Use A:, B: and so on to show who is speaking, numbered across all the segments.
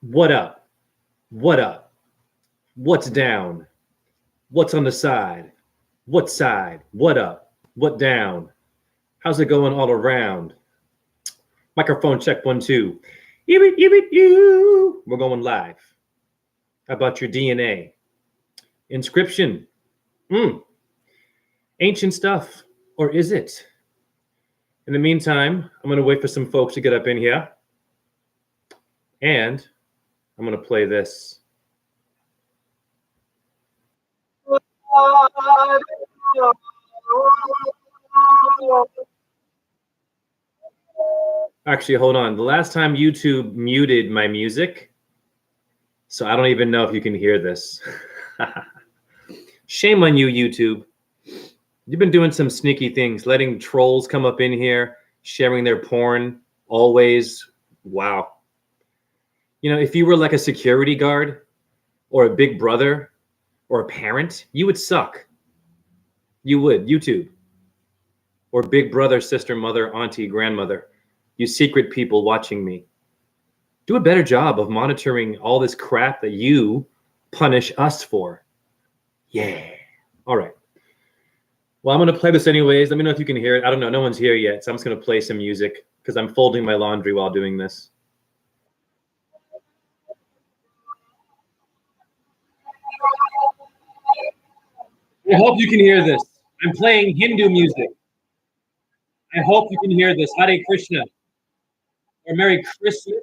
A: What up? What up? What's down? What's on the side? What side? What up? What down? How's it going all around? Microphone check 1 2. You. We're going live. How about your DNA? Inscription. Ancient stuff, or is it? In the meantime, I'm going to wait for some folks to get up in here. And I'm going to play this. Actually, hold on. The last time YouTube muted my music, so I don't even know if you can hear this. Shame on you, YouTube. You've been doing some sneaky things, letting trolls come up in here, sharing their porn, always. Wow. You know, if you were like a security guard or a big brother or a parent, you would suck. You would, YouTube. Or big brother, sister, mother, auntie, grandmother. You secret people watching me. Do a better job of monitoring all this crap that you punish us for. Yeah. All right. Well, I'm going to play this anyways. Let me know if you can hear it. I don't know. No one's here yet, so I'm just going to play some music because I'm folding my laundry while doing this. I hope you can hear this. I'm playing Hindu music. I hope you can hear this. Hare Krishna. Or Merry Christmas.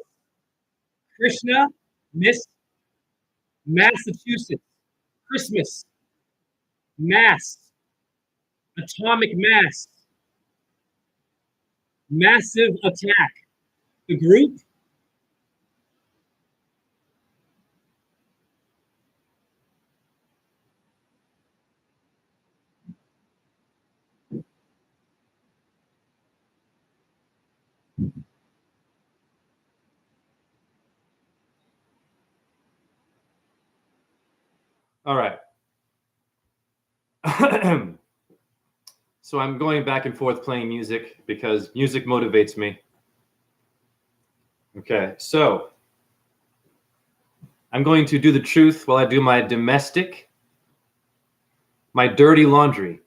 A: Krishna, Miss Massachusetts. Christmas. Mass. Atomic mass. Massive attack. The group. All right. So I'm going back and forth playing music because music motivates me. Okay, so I'm going to do the truth while I do my domestic, my dirty laundry.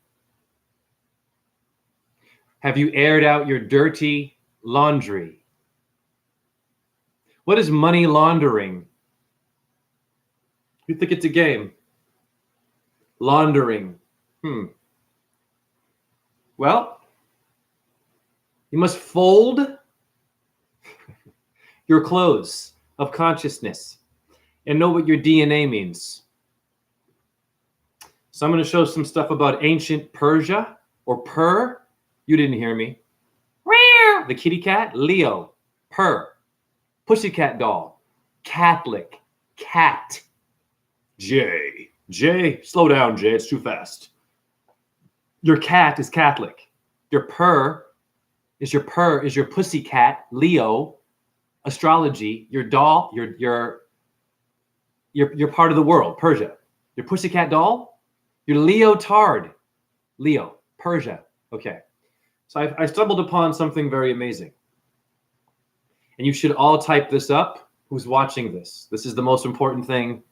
A: Have you aired out your dirty laundry? What is money laundering? You think it's a game? Laundering. Well, you must fold your clothes of consciousness and know what your DNA means. So I'm going to show some stuff about ancient Persia or Pur. You didn't hear me. The kitty cat, Leo, Pur. Pussycat doll, Catholic, cat. J, slow down, J, it's too fast. Your cat is Catholic. Your purr is your pussycat, Leo, astrology, your doll, you're part of the world, Persia. Your pussycat doll, your leotard, Leo, Persia. Okay. So I stumbled upon something very amazing. And you should all type this up. Who's watching this? This is the most important thing,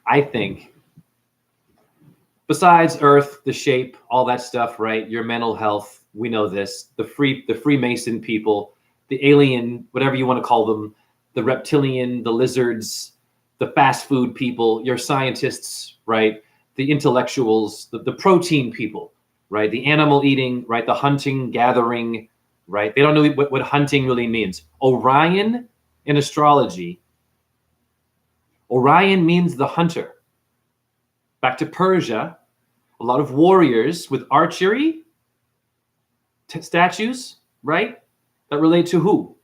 A: I think. Besides Earth, the shape, all that stuff, right? Your mental health, we know this. The Freemason people, the alien, whatever you want to call them, the reptilian, the lizards, the fast food people, your scientists, right? The intellectuals, the protein people, right? The animal eating, right? The hunting, gathering, right? They don't know what hunting really means. Orion in astrology, Orion means the hunter. Back to Persia, a lot of warriors with archery statues, right? That relate to who?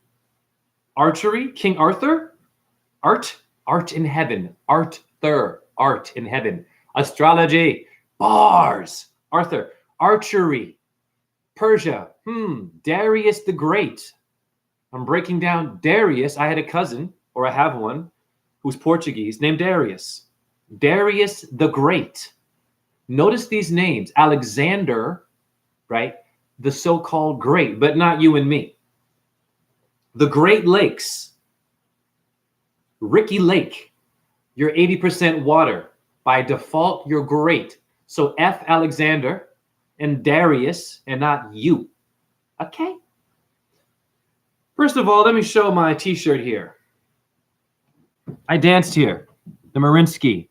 A: Archery, King Arthur, art in heaven, art in heaven, astrology, bars, Arthur, archery, Persia, Darius the Great. I'm breaking down Darius. I had a cousin, or I have one, who's Portuguese, named Darius. Darius the Great. Notice these names. Alexander, right? The so-called great, but not you and me. The Great Lakes. Ricky Lake, you're 80% water. By default, you're great. So F Alexander and Darius and not you. Okay? First of all, let me show my t-shirt here. I danced here, the Mariinsky.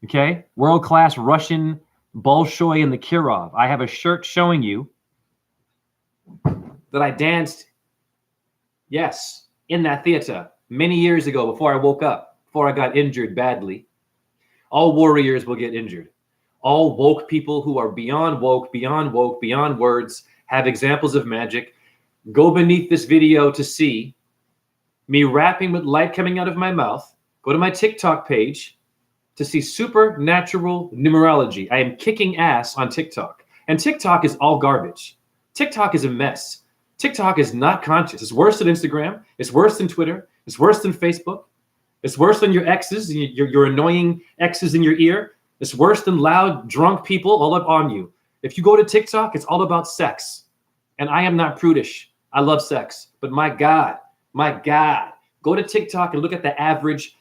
A: Okay? World-class Russian Bolshoi and the Kirov. I have a shirt showing you that I danced, yes, in that theater many years ago before I woke up, before I got injured badly. All warriors will get injured. All woke people who are beyond woke, beyond woke, beyond words, have examples of magic. Go beneath this video to see me rapping with light coming out of my mouth. Go to my TikTok page to see supernatural numerology. I am kicking ass on TikTok. And TikTok is all garbage. TikTok is a mess. TikTok is not conscious. It's worse than Instagram. It's worse than Twitter. It's worse than Facebook. It's worse than your exes, your annoying exes in your ear. It's worse than loud, drunk people all up on you. If you go to TikTok, it's all about sex. And I am not prudish. I love sex. But my God, go to TikTok and look at the average,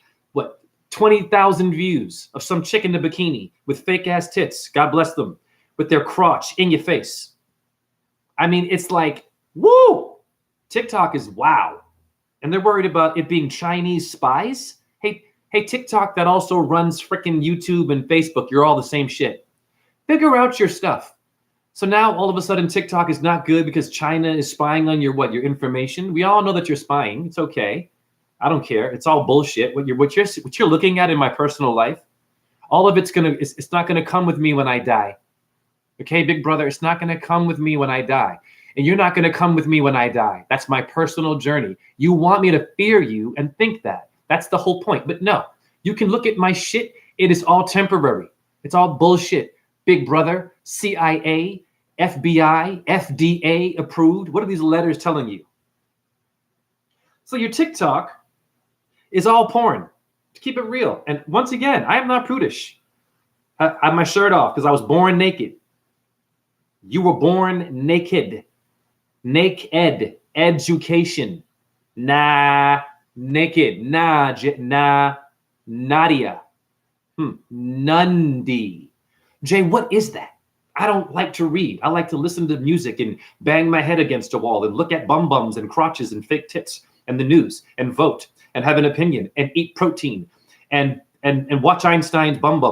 A: 20,000 views of some chick in a bikini with fake ass tits, God bless them, with their crotch in your face. I mean, it's like, woo! TikTok is wow. And they're worried about it being Chinese spies. Hey, TikTok that also runs freaking YouTube and Facebook, you're all the same shit. Figure out your stuff. So now all of a sudden TikTok is not good because China is spying on your information. We all know that you're spying. It's okay. I don't care. It's all bullshit. What you're looking at in my personal life, all of it's not gonna come with me when I die. Okay, big brother, it's not gonna come with me when I die. And you're not gonna come with me when I die. That's my personal journey. You want me to fear you and think that. That's the whole point. But no, you can look at my shit. It is all temporary. It's all bullshit. Big brother, CIA, FBI, FDA approved. What are these letters telling you? So your TikTok is all porn. To keep it real. And once again, I am not prudish. I have my shirt off because I was born naked. You were born naked. Naked. Education. Nah. Naked. Nah. Nadia. Nundi. Jay, what is that? I don't like to read. I like to listen to music and bang my head against a wall and look at bums and crotches and fake tits and the news and vote and have an opinion and eat protein and watch Einstein's bum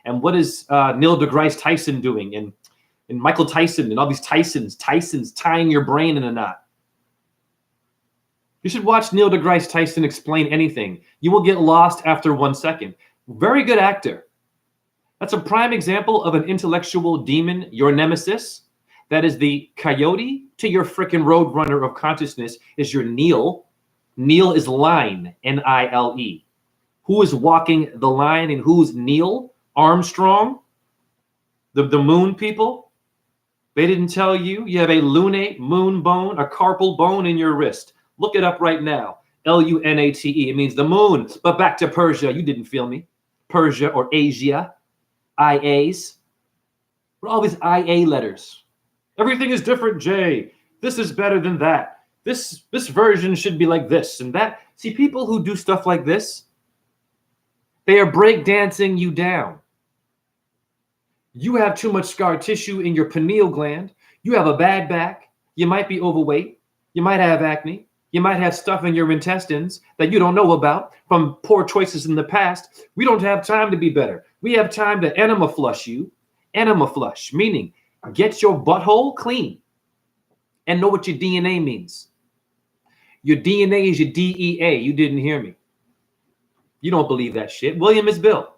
A: and what is Neil deGrasse Tyson doing and Michael Tyson and all these Tysons tying your brain in a knot. You should watch Neil deGrasse Tyson explain anything. You will get lost after 1 second. Very good actor. That's a prime example of an intellectual demon, your nemesis. That is the coyote to your frickin' roadrunner of consciousness is your Neil. Neil is line, N-I-L-E. Who is walking the line and who's Neil Armstrong? The moon people? They didn't tell you. You have a lunate moon bone, a carpal bone in your wrist. Look it up right now. L-U-N-A-T-E. It means the moon. But back to Persia. You didn't feel me. Persia or Asia. I-A's. What are all these I-A letters? Everything is different, Jay. This is better than that. This version should be like this and that. See, people who do stuff like this, they are breakdancing you down. You have too much scar tissue in your pineal gland. You have a bad back. You might be overweight. You might have acne. You might have stuff in your intestines that you don't know about from poor choices in the past. We don't have time to be better. We have time to enema flush you. Enema flush, meaning get your butthole clean and know what your DNA means. Your DNA is your DEA. You didn't hear me. You don't believe that shit. William is Bill.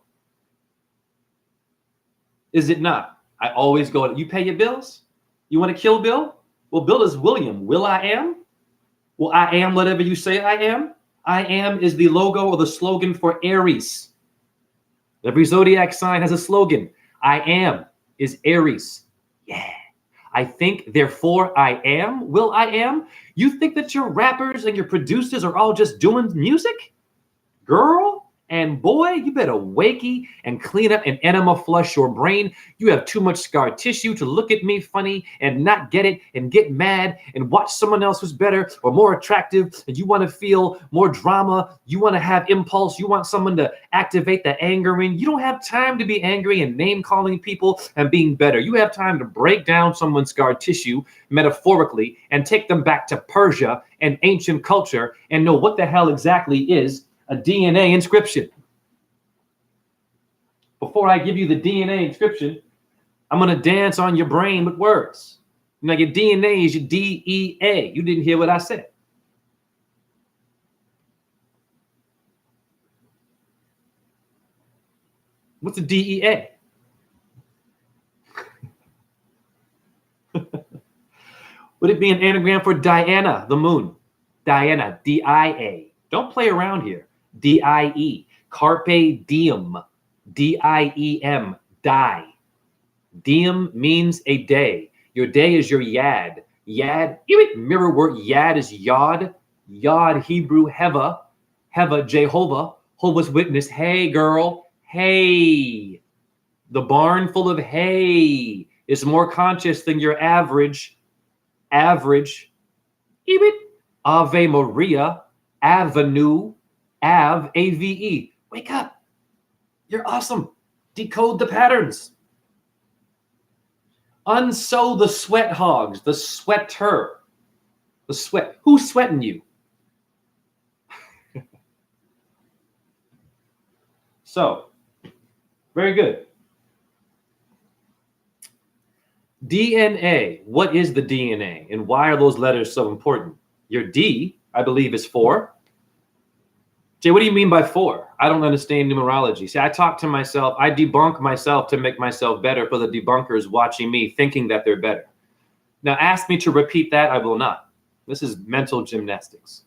A: Is it not? I always go, you pay your bills? You want to kill Bill? Well, Bill is William. Will I am? Well, I am whatever you say I am. I am is the logo or the slogan for Aries. Every zodiac sign has a slogan. I am is Aries. Yeah. I think, therefore I am. Will I am? You think that your rappers and your producers are all just doing music? Girl, And boy, you better wakey and clean up and enema flush your brain. You have too much scar tissue to look at me funny and not get it and get mad and watch someone else who's better or more attractive. And you want to feel more drama. You want to have impulse. You want someone to activate the anger in. You don't have time to be angry and name calling people and being better. You have time to break down someone's scar tissue metaphorically and take them back to Persia and ancient culture and know what the hell exactly is a DNA inscription. Before I give you the DNA inscription, I'm going to dance on your brain with words. You know, your DNA is your DEA. You didn't hear what I said. What's a DEA? Would it be an anagram for Diana, the moon? Diana, D-I-A. Don't play around here. D-I-E. Carpe diem. D-I-E-M. Die. Diem means a day. Your day is your yad. Yad, mirror word yad is yod. Yod, Hebrew, Heva. Heva, Jehovah. Jehovah's Witness. Hey, girl. Hey. The barn full of hay is more conscious than your average. Average. Ave Maria. Avenue. Av, A-V-E. Wake up. You're awesome. Decode the patterns. Unsew the sweat hogs, the sweater. The sweat. Who's sweating you? So, very good. DNA. What is the DNA? And why are those letters so important? Your D, I believe, is 4. Jay, what do you mean by 4? I don't understand numerology. See, I talk to myself. I debunk myself to make myself better for the debunkers watching me thinking that they're better. Now, ask me to repeat that. I will not. This is mental gymnastics.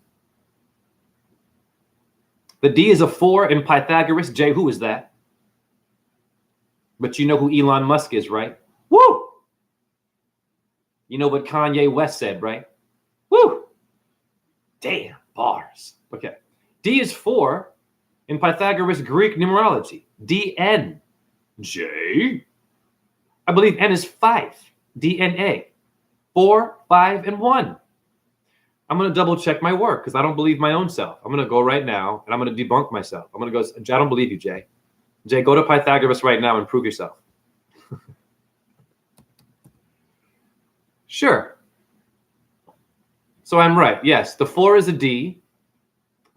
A: The D is a 4 in Pythagoras. Jay, who is that? But you know who Elon Musk is, right? Woo! You know what Kanye West said, right? Woo! Damn, bars. Okay. D is 4 in Pythagoras Greek numerology. DN. J. I believe N is 5. DNA. 4, 5, and 1. I'm going to double check my work because I don't believe my own self. I'm going to go right now and I'm going to debunk myself. I'm going to go, I don't believe you, Jay. Jay, go to Pythagoras right now and prove yourself. Sure. So I'm right. Yes, the 4 is a D.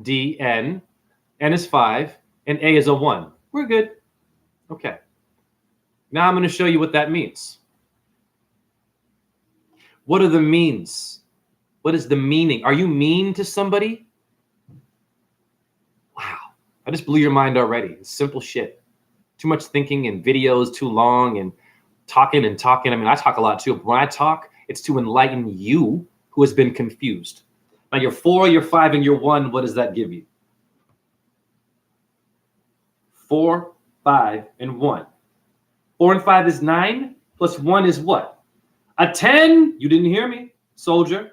A: D, N. N is 5. And A is a 1. We're good. Okay. Now I'm going to show you what that means. What are the means? What is the meaning? Are you mean to somebody? Wow. I just blew your mind already. It's simple shit. Too much thinking and videos too long and talking and talking. I mean, I talk a lot too. But when I talk, it's to enlighten you who has been confused. Now, your 4, your 5, and your 1, what does that give you? 4, 5, and 1. 4 and 5 is 9, plus 1 is what? A 10. You didn't hear me. Soldier,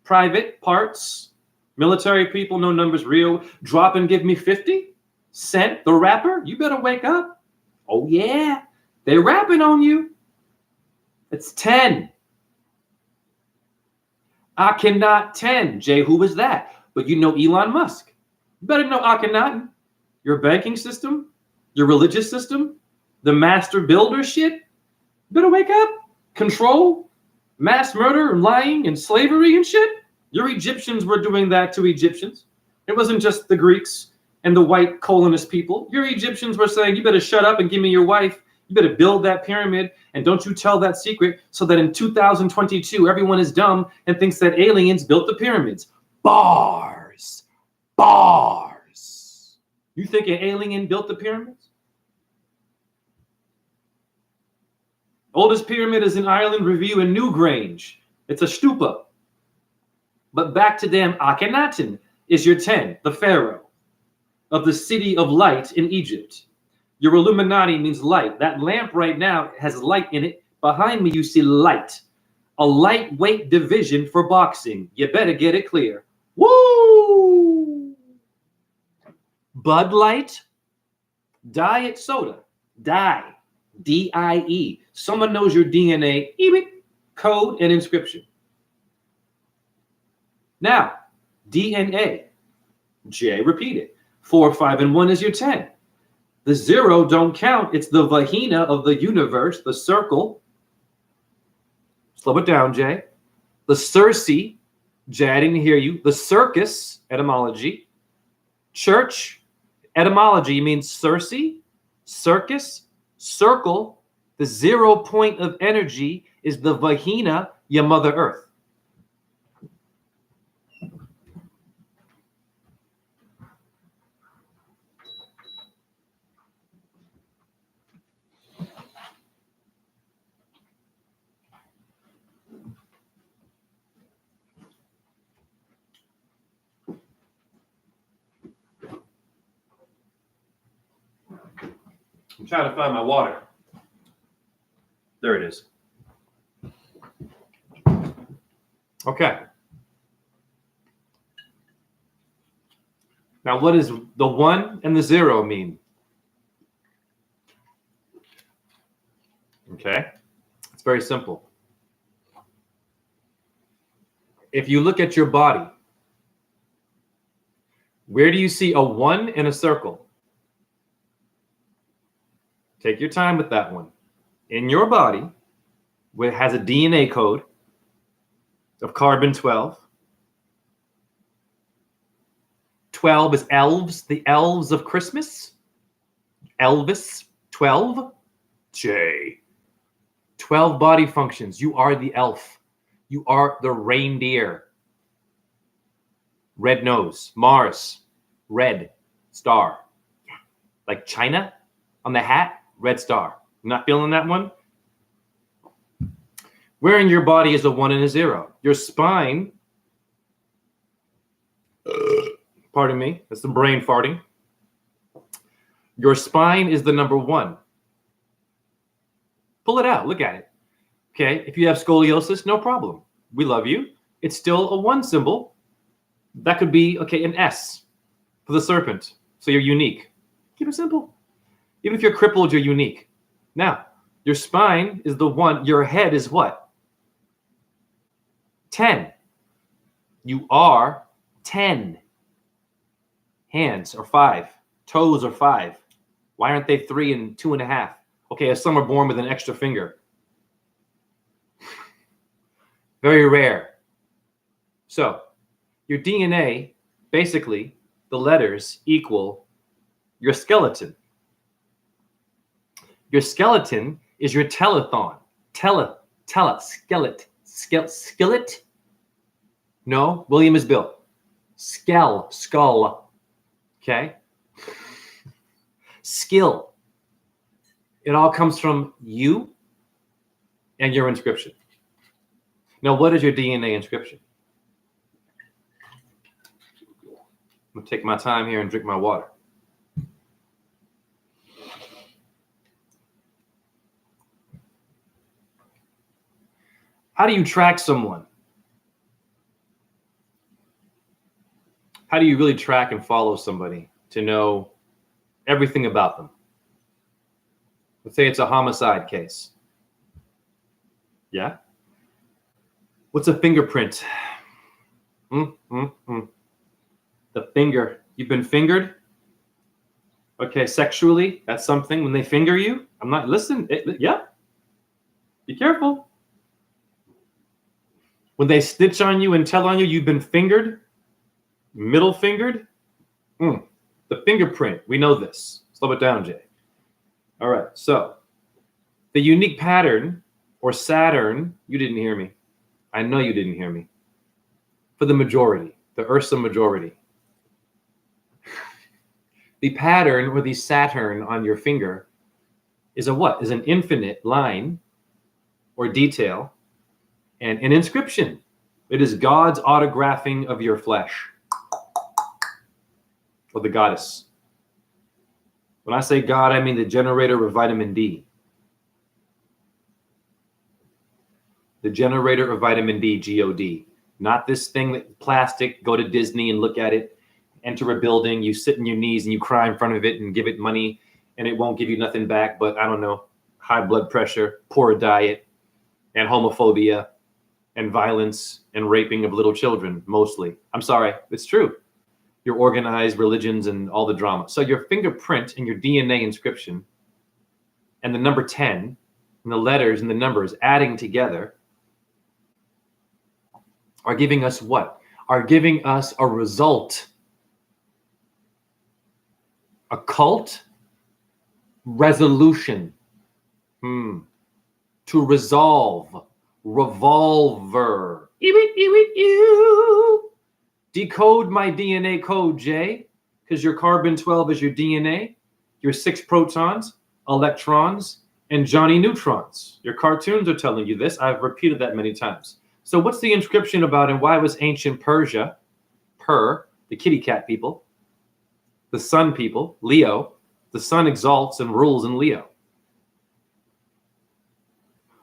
A: private, parts, military people, no numbers real. Drop and give me 50. Cent, the rapper, you better wake up. Oh, yeah. They're rapping on you. It's 10. I cannot 10. Jay, who was that? But you know Elon Musk. You better know Akhenaten. Your banking system, your religious system, the master builder shit. You better wake up. Control, mass murder, and lying, and slavery and shit. Your Egyptians were doing that to Egyptians. It wasn't just the Greeks and the white colonist people. Your Egyptians were saying, you better shut up and give me your wife. You better build that pyramid, and don't you tell that secret so that in 2022, everyone is dumb and thinks that aliens built the pyramids. Bars. Bars. You think an alien built the pyramids? Oldest pyramid is in Ireland Review in Newgrange. It's a stupa. But back to them, Akhenaten is your 10, the pharaoh of the city of light in Egypt. Your Illuminati means light. That lamp right now has light in it. Behind me, you see light. A lightweight division for boxing. You better get it clear. Woo! Bud Light, diet soda, die, D-I-E. Someone knows your DNA, code and inscription. Now, DNA, J, repeat it. 4, 5, and 1 is your 10. The 0 don't count. It's the vagina of the universe, the circle. Slow it down, Jay. The Circe, Jay, I didn't hear you. The circus, etymology. Church, etymology means Circe, circus, circle. The 0 point of energy is the vagina, your Mother Earth. I'm trying to find my water. There it is. Okay. Now, what does the 1 and the 0 mean? Okay. It's very simple. If you look at your body, where do you see a 1 in a circle? Take your time with that one. In your body, where it has a DNA code of carbon 12. 12 is elves, the elves of Christmas. Elvis, 12. J. 12 body functions. You are the elf. You are the reindeer. Red nose. Mars, red star. Like China on the hat, red star. Not feeling that one? Where in your body is a 1 and a 0? Your spine, pardon me, that's the brain farting. Your spine is the number 1. Pull it out, look at it. Okay, if you have scoliosis, no problem. We love you. It's still a 1 symbol. That could be, okay, an S for the serpent. So you're unique. Keep it simple. Even if you're crippled, you're unique. Now, your spine is the 1. Your head is what? 10. You are 10. Hands are 5. Toes are 5. Why aren't they 3 and 2.5? Okay, some are born with an extra finger. Very rare. So, your DNA, basically, the letters equal your skeleton. Your skeleton is your telethon. Skillet? No, William is Bill. Skull. Okay? Skill. It all comes from you and your inscription. Now, what is your DNA inscription? I'm going to take my time here and drink my water. How do you track someone? How do you really track and follow somebody to know everything about them? Let's say it's a homicide case. Yeah? What's a fingerprint? The finger. You've been fingered? Okay, sexually, that's something. When they finger you, I'm not, listen, yeah. Be careful. When they snitch on you and tell on you, you've been fingered, middle fingered. The fingerprint, we know this. Slow it down, Jay. All right, so the unique pattern or Saturn, you didn't hear me. I know you didn't hear me. For the majority, the Ursa majority. The pattern or the Saturn on your finger is a what? Is an infinite line or detail and an inscription. It is God's autographing of your flesh or the goddess. When I say God, I mean the generator of vitamin D. The generator of vitamin D, G-O-D. Not this thing that plastic, go to Disney and look at it enter a building, you sit on your knees and you cry in front of it and give it money, and it won't give you nothing back but, I don't know, high blood pressure, poor diet, and homophobia, and violence, and raping of little children, mostly. I'm sorry, it's true. Your organized religions and all the drama. So your fingerprint and your DNA inscription and the number 10 and the letters and the numbers adding together are giving us what? Are giving us a result. Occult resolution. To resolve. Revolver. Decode my DNA code, Jay, because your carbon 12 is your DNA, your 6 protons, electrons, and Johnny neutrons. Your cartoons are telling you this. I've repeated that many times. So what's the inscription about, and why was ancient Persia, the kitty cat people, the sun people, Leo, the sun exalts and rules in Leo,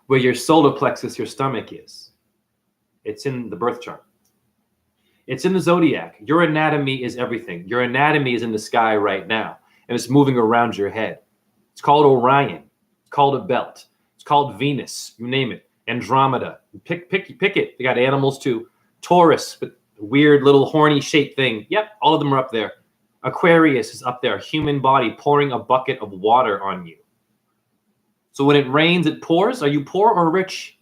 A: where your solar plexus, your stomach is. It's in the birth chart. It's in the zodiac. Your anatomy is everything. Your anatomy is in the sky right now, and it's moving around your head. It's called Orion. It's called a belt. It's called Venus. You name it. Andromeda. Pick it. They got animals too. Taurus, with a weird little horny shaped thing. Yep, all of them are up there. Aquarius is up there. Human body pouring a bucket of water on you. So when it rains, it pours. Are you poor or rich?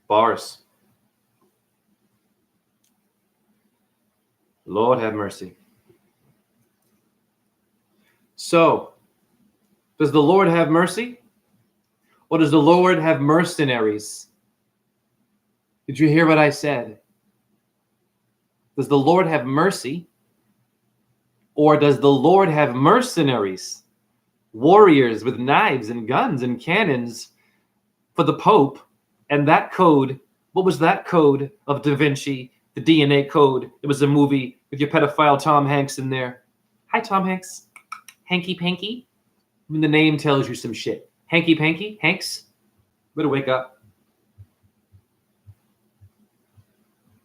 A: Bars. Lord have mercy. So, does the Lord have mercy? Or does the Lord have mercenaries? Did you hear what I said? Does the Lord have mercy? Or does the Lord have mercenaries? Warriors with knives and guns and cannons for the Pope. And that code, what was that code of Da Vinci? The DNA code. It was a movie with your pedophile Tom Hanks in there. Hi, Tom Hanks. Hanky Panky. I mean, the name tells you some shit. Hanky Panky, Hanks. Better wake up.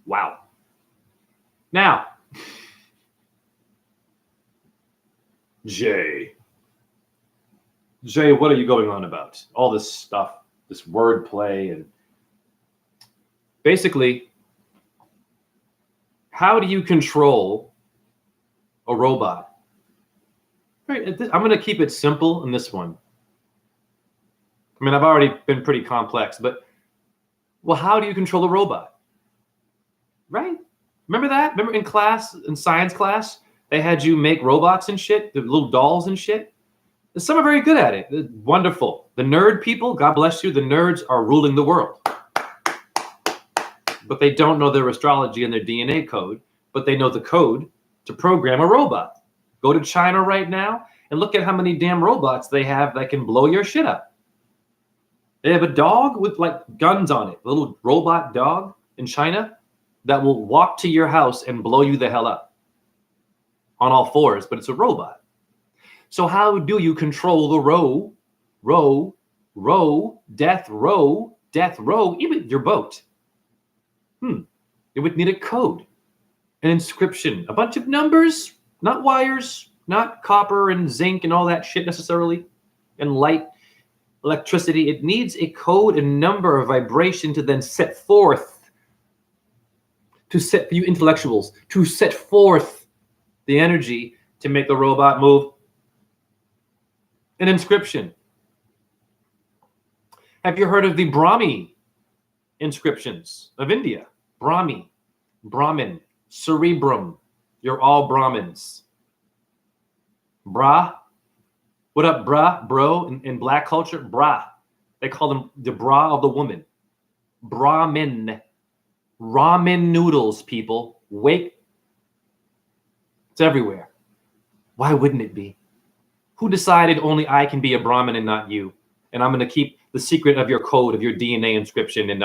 A: Wow. Now, Jay, what are you going on about? All this stuff, this wordplay, and basically, how do you control a robot? Right, I'm going to keep it simple in this one. I mean, I've already been pretty complex, but, well, how do you control a robot? Right? Remember that? Remember in class, in science class, they had you make robots and shit, the little dolls and shit? And some are very good at it. They're wonderful. The nerd people, God bless you, the nerds are ruling the world. But they don't know their astrology and their DNA code, but they know the code to program a robot. Go to China right now and look at how many damn robots they have that can blow your shit up. They have a dog with like guns on it, a little robot dog in China that will walk to your house and blow you the hell up on all fours, but it's a robot. So how do you control the death row, even your boat? It would need a code, an inscription, a bunch of numbers, not wires, not copper and zinc and all that shit necessarily, and light, electricity. It needs a code, a number, a vibration to then set forth, to set for you intellectuals, to set forth the energy to make the robot move. An inscription. Have you heard of the Brahmi inscriptions of India? Brahmi, Brahmin, cerebrum. You're all Brahmins. Bra. What up, bra? Bro, in black culture, bra. They call them the bra of the woman. Brahmin. Ramen noodles, people. Wake. It's everywhere. Why wouldn't it be? Who decided only I can be a Brahmin and not you? And I'm going to keep the secret of your code, of your DNA inscription, and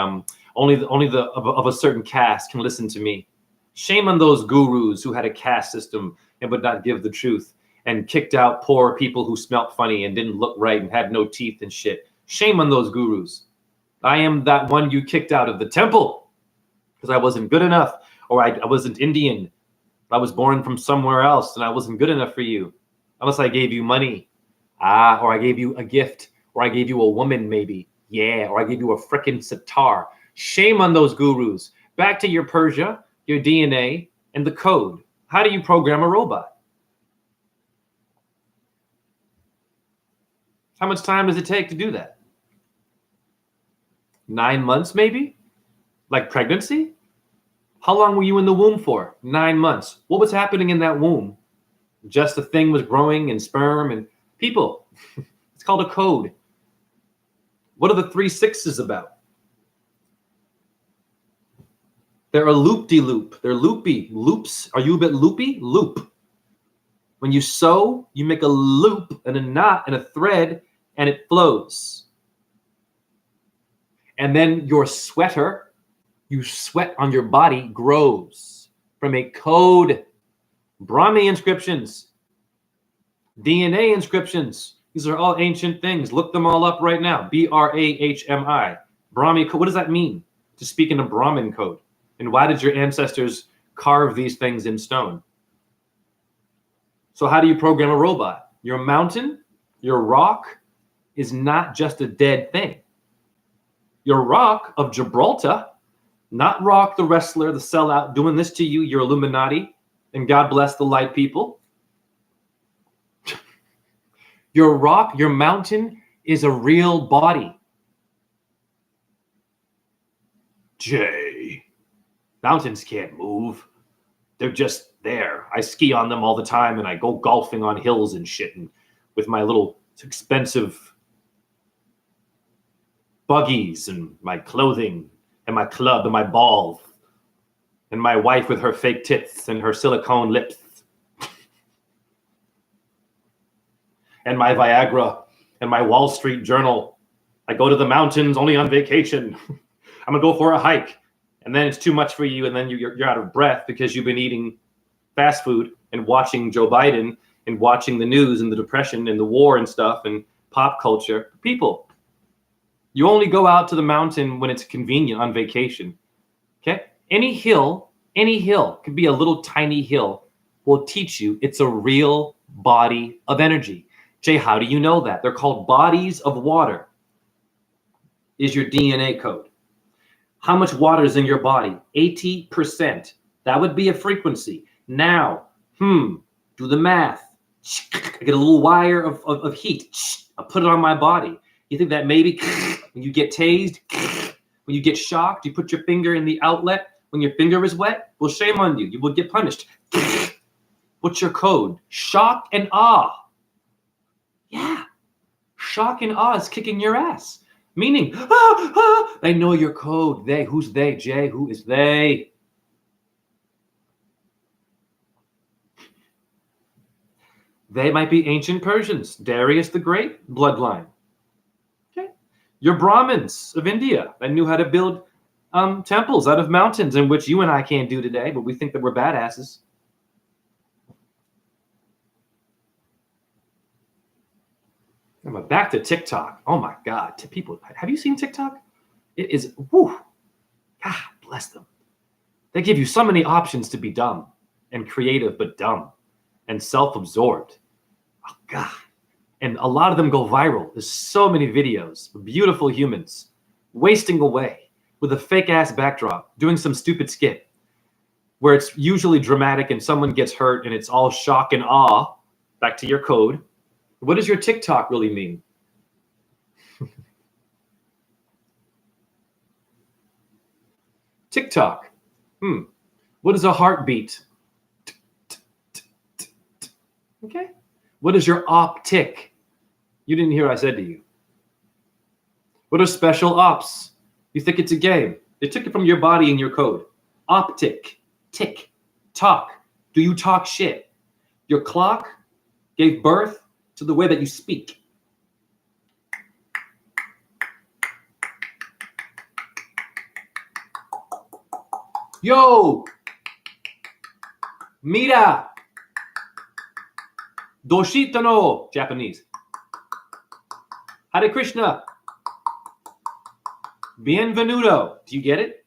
A: only the of a certain caste can listen to me. Shame on those gurus who had a caste system and would not give the truth and kicked out poor people who smelt funny and didn't look right and had no teeth and shit. Shame on those gurus. I am that one you kicked out of the temple because I wasn't good enough Or I wasn't Indian. I was born from somewhere else and I wasn't good enough for you. Unless I gave you money. Or I gave you a gift. Or I gave you a woman, maybe. Yeah, or I gave you a frickin' sitar. Shame on those gurus. Back to your Persia, your DNA, and the code. How do you program a robot? How much time does it take to do that? 9 months, maybe? Like pregnancy? How long were you in the womb for? 9 months. What was happening in that womb? Just a thing was growing and sperm and people. It's called a code. What are the 3 sixes about? They're a loop-de-loop. They're loopy. Loops. Are you a bit loopy? Loop. When you sew, you make a loop and a knot and a thread, and it flows. And then your sweater, you sweat on your body, grows from a code. Brahmi inscriptions, DNA inscriptions. These are all ancient things. Look them all up right now. Brahmi. Brahmi code. What does that mean? To speak in a Brahmin code. And why did your ancestors carve these things in stone? So how do you program a robot? Your mountain, your rock is not just a dead thing. Your rock of Gibraltar, not Rock the wrestler, the sellout, doing this to you, your Illuminati, and God bless the light people. Your rock, your mountain is a real body. Jay, mountains can't move. They're just there. I ski on them all the time and I go golfing on hills and shit and with my little expensive buggies and my clothing and my club and my ball and my wife with her fake tits and her silicone lips and my Viagra and my Wall Street Journal. I go to the mountains only on vacation. I'm gonna go for a hike. And then it's too much for you, and then you're out of breath because you've been eating fast food and watching Joe Biden and watching the news and the depression and the war and stuff and pop culture. People, you only go out to the mountain when it's convenient on vacation, okay? Any hill could be a little tiny hill, will teach you it's a real body of energy. Jay, how do you know that? They're called bodies of water. Is your DNA code. How much water is in your body? 80%. That would be a frequency. Now, do the math. I get a little wire of heat. I put it on my body. You think that maybe when you get tased, when you get shocked, you put your finger in the outlet when your finger is wet? Well, shame on you. You will get punished. What's your code? Shock and awe. Yeah. Shock and awe is kicking your ass. Meaning, they know your code. They, who's they? Jay, who is they? They might be ancient Persians, Darius the Great bloodline. Okay, you're Brahmins of India that knew how to build temples out of mountains, in which you and I can't do today, but we think that we're badasses. Back to TikTok. Oh my God, people, have you seen TikTok? It is, whew, God bless them. They give you so many options to be dumb and creative, but dumb and self-absorbed. Oh God. And a lot of them go viral. There's so many videos of beautiful humans wasting away with a fake ass backdrop, doing some stupid skit where it's usually dramatic and someone gets hurt and it's all shock and awe. Back to your code. What does your TikTok really mean? TikTok. What is a heartbeat? Okay. What is your optic? You didn't hear what I said to you. What are special ops? You think it's a game. They took it from your body and your code. Optic. Tick. Talk. Do you talk shit? Your clock gave birth to the way that you speak. Yo! Mira! Doshitano! Japanese. Hare Krishna. Bienvenuto. Do you get it?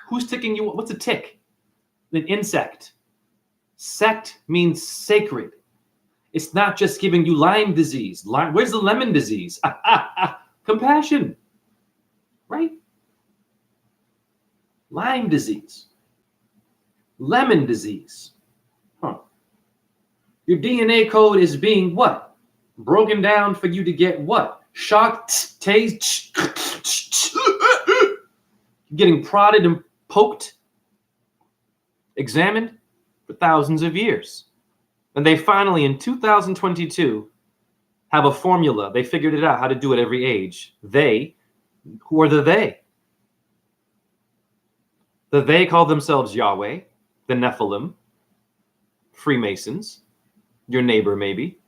A: Who's ticking you? What's a tick? An insect. Sect means sacred. It's not just giving you Lyme disease. Where's the lemon disease? Compassion. Right? Lyme disease. Lemon disease. Huh. Your DNA code is being what? Broken down for you to get what? Shocked, tased, getting prodded and poked, examined for thousands of years. And they finally, in 2022, have a formula. They figured it out how to do it every age. They, who are the they? The they call themselves Yahweh, the Nephilim, Freemasons, your neighbor maybe,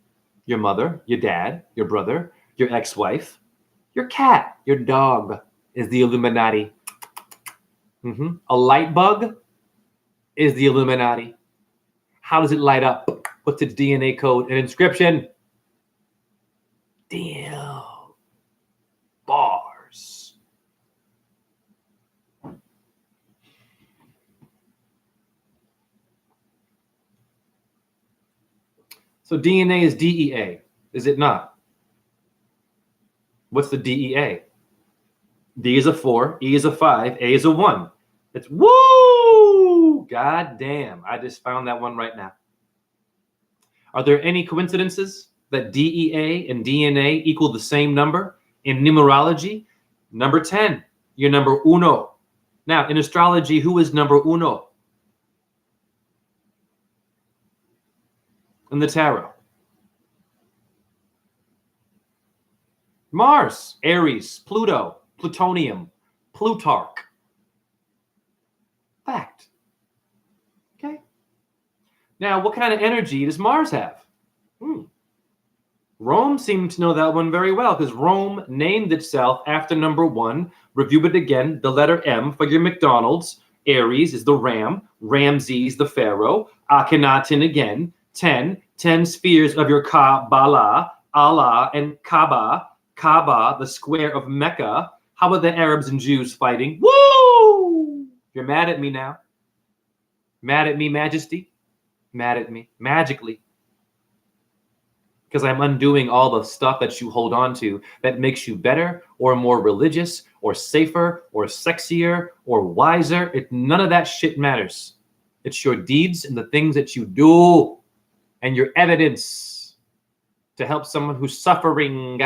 A: your mother, your dad, your brother, your ex-wife, your cat, your dog is the Illuminati. A light bug is the Illuminati. How does it light up? What's its DNA code and inscription? Damn. Bars. So DNA is DEA, is it not? What's the DEA? D is a 4, E is a 5, A is a 1. It's woo! God damn, I just found that one right now. Are there any coincidences that DEA and DNA equal the same number? In numerology, number 10, you're number uno. Now, in astrology, who is number uno? In the tarot. Mars, Aries, Pluto, plutonium, Plutarch. Fact. Okay. Now, what kind of energy does Mars have? Rome seemed to know that one very well because Rome named itself after number 1. Review it again. The letter M for your McDonald's. Aries is the ram. Ramses the pharaoh. Akhenaten again. 10 spheres of your Kabbalah. Allah and Kaaba. Kaaba, the square of Mecca. How about the Arabs and Jews fighting? Woo! You're mad at me now. Mad at me, Majesty. Mad at me, magically. Because I'm undoing all the stuff that you hold on to that makes you better or more religious or safer or sexier or wiser. None of that shit matters. It's your deeds and the things that you do and your evidence to help someone who's suffering.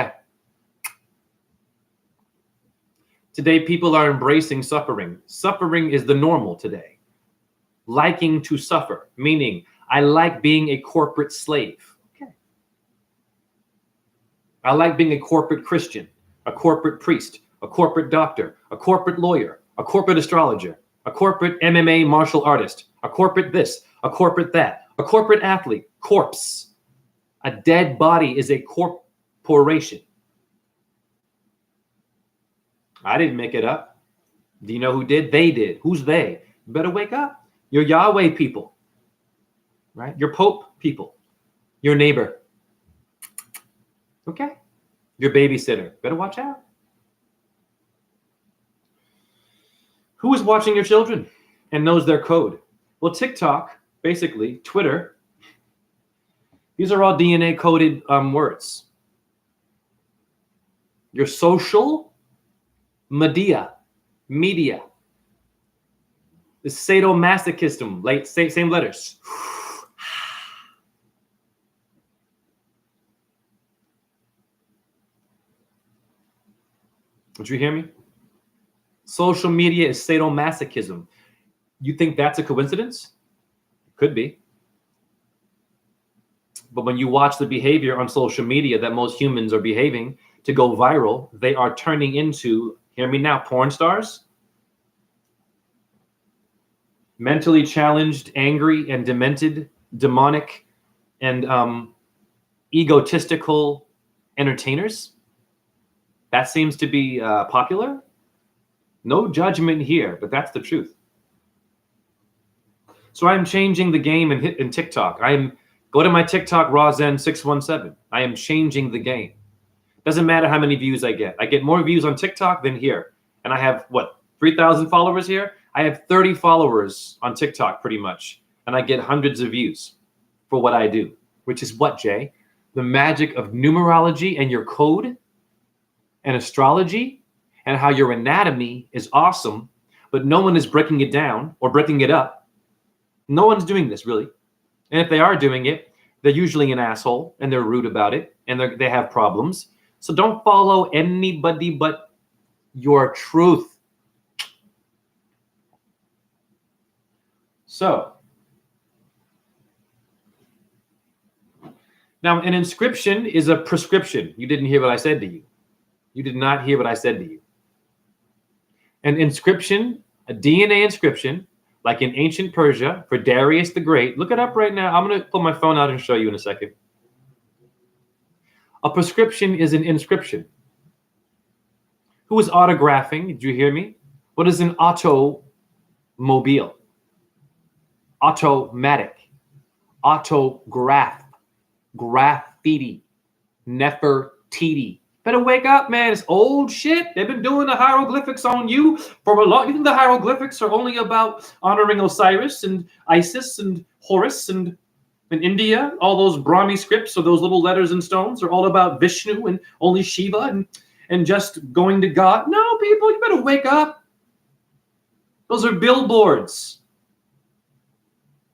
A: Today, people are embracing suffering. Suffering is the normal today. Liking to suffer, meaning I like being a corporate slave. Okay. I like being a corporate Christian, a corporate priest, a corporate doctor, a corporate lawyer, a corporate astrologer, a corporate MMA martial artist, a corporate this, a corporate that, a corporate athlete, corpse. A dead body is a corporation. I didn't make it up. Do you know who did? They did. Who's they? You better wake up. Your Yahweh people, right? Your Pope people, your neighbor. Okay? Your babysitter. Better watch out. Who is watching your children and knows their code? Well, TikTok, basically, Twitter, these are all DNA coded words. Your social media, the sadomasochism, like same letters. Did you hear me? Social media is sadomasochism. You think that's a coincidence? Could be. But when you watch the behavior on social media that most humans are behaving to go viral, they are turning into, hear me now, porn stars. Mentally challenged, angry, and demented, demonic, and egotistical entertainers. That seems to be popular. No judgment here, but that's the truth. So I'm changing the game in TikTok. Go to my TikTok, Razen617. I am changing the game. Doesn't matter how many views I get. I get more views on TikTok than here. And I have, 3,000 followers here? I have 30 followers on TikTok pretty much, and I get hundreds of views for what I do, which is what, Jay? The magic of numerology and your code and astrology and how your anatomy is awesome, but no one is breaking it down or breaking it up. No one's doing this, really. And if they are doing it, they're usually an asshole and they're rude about it and they have problems. So don't follow anybody but your truth. So now an inscription is a prescription. You didn't hear what I said to you. You did not hear what I said to you. An inscription, a DNA inscription, like in ancient Persia for Darius the Great. Look it up right now. I'm going to pull my phone out and show you in a second. A prescription is an inscription. Who is autographing? Did you hear me? What is an automobile? Automatic. Autograph. Graffiti. Nefertiti. Better wake up, man. It's old shit. They've been doing the hieroglyphics on you for a long. You think the hieroglyphics are only about honoring Osiris and Isis and Horus and in India? All those Brahmi scripts or those little letters and stones are all about Vishnu and only Shiva and just going to God. No, people, you better wake up. Those are billboards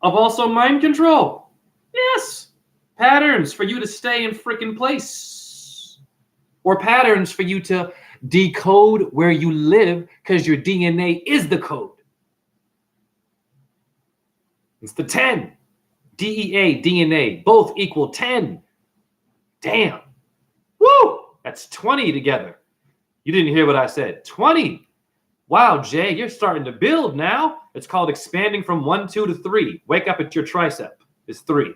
A: of also mind control. Yes. Patterns for you to stay in freaking place. Or patterns for you to decode where you live because your DNA is the code. It's the 10. DEA, DNA, both equal 10. Damn. Woo! That's 20 together. You didn't hear what I said. 20. Wow, Jay, you're starting to build now. It's called expanding from 1, 2 to 3. Wake up at your tricep. It's 3.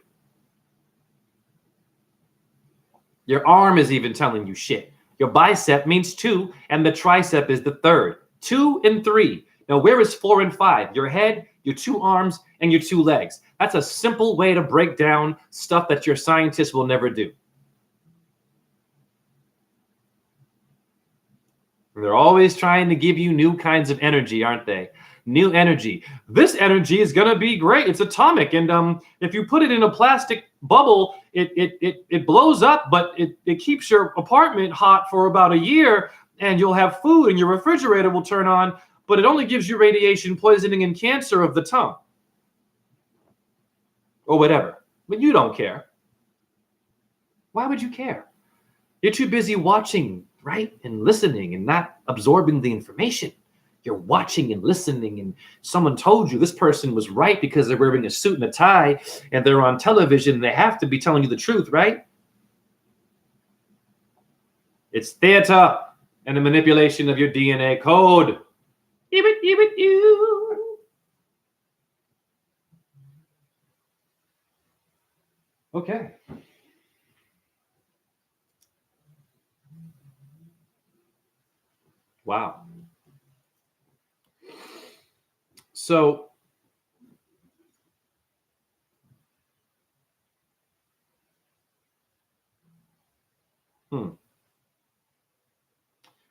A: Your arm is even telling you shit. Your bicep means 2, and the tricep is the 3rd. 2 and 3. Now, where is 4 and 5? Your head, your 2 arms, and your 2 legs. That's a simple way to break down stuff that your scientists will never do. And they're always trying to give you new kinds of energy, aren't they? New energy. This energy is going to be great. It's atomic. And if you put it in a plastic bubble, it blows up, but it keeps your apartment hot for about a year, and you'll have food and your refrigerator will turn on, but it only gives you radiation poisoning and cancer of the tongue. Or whatever. But you don't care. Why would you care? You're too busy watching, right? And listening and not absorbing the information. You're watching and listening, and someone told you this person was right because they're wearing a suit and a tie and they're on television. They have to be telling you the truth, right? It's theater and the manipulation of your DNA code. You. Okay. Wow. So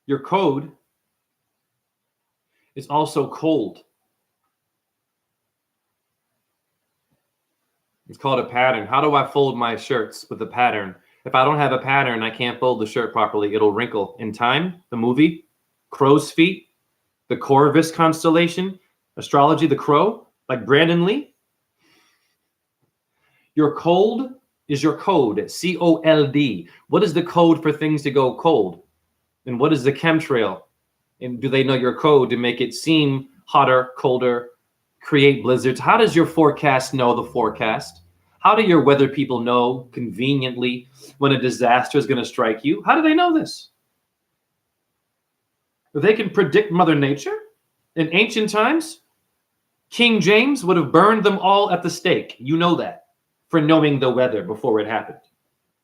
A: your code is also cold. It's called a pattern. How do I fold my shirts with a pattern? If I don't have a pattern, I can't fold the shirt properly. It'll wrinkle. In Time, the movie, Crow's Feet, the Corvus constellation, astrology, the crow, like Brandon Lee. Your cold is your code, C-O-L-D. What is the code for things to go cold? And what is the chemtrail? And do they know your code to make it seem hotter, colder, create blizzards? How does your forecast know the forecast? How do your weather people know conveniently when a disaster is going to strike you? How do they know this? They can predict Mother Nature. In ancient times, King James would have burned them all at the stake. You know that, for knowing the weather before it happened.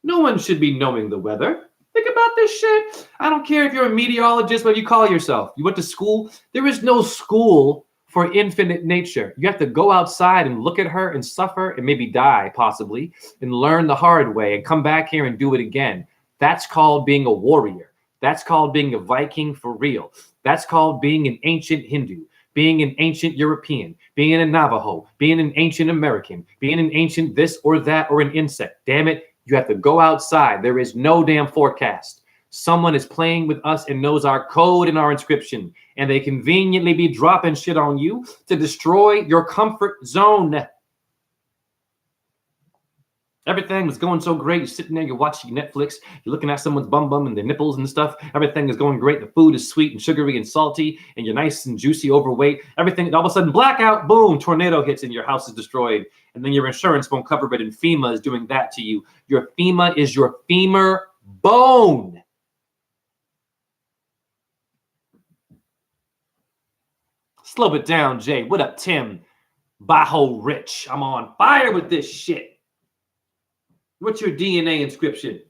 A: No one should be knowing the weather. Think about this shit. I don't care if you're a meteorologist, what you call yourself. You went to school. There is no school for infinite nature. You have to go outside and look at her and suffer and maybe die, possibly, and learn the hard way and come back here and do it again. That's called being a warrior. That's called being a Viking for real. That's called being an ancient Hindu. being an ancient European, being a Navajo, being an ancient American, being an ancient this or that or an insect. Damn it, you have to go outside. There is no damn forecast. Someone is playing with us and knows our code and our inscription, and they conveniently be dropping shit on you to destroy your comfort zone. Everything was going so great. You're sitting there, you're watching Netflix, you're looking at someone's bum and their nipples and stuff. Everything is going great. The food is sweet and sugary and salty, and you're nice and juicy, overweight. Everything, all of a sudden, blackout, boom, tornado hits and your house is destroyed. And then your insurance won't cover it, and FEMA is doing that to you. Your FEMA is your femur bone. Slow it down, Jay. What up, Tim? Bajo Rich. I'm on fire with this shit. What's your DNA inscription?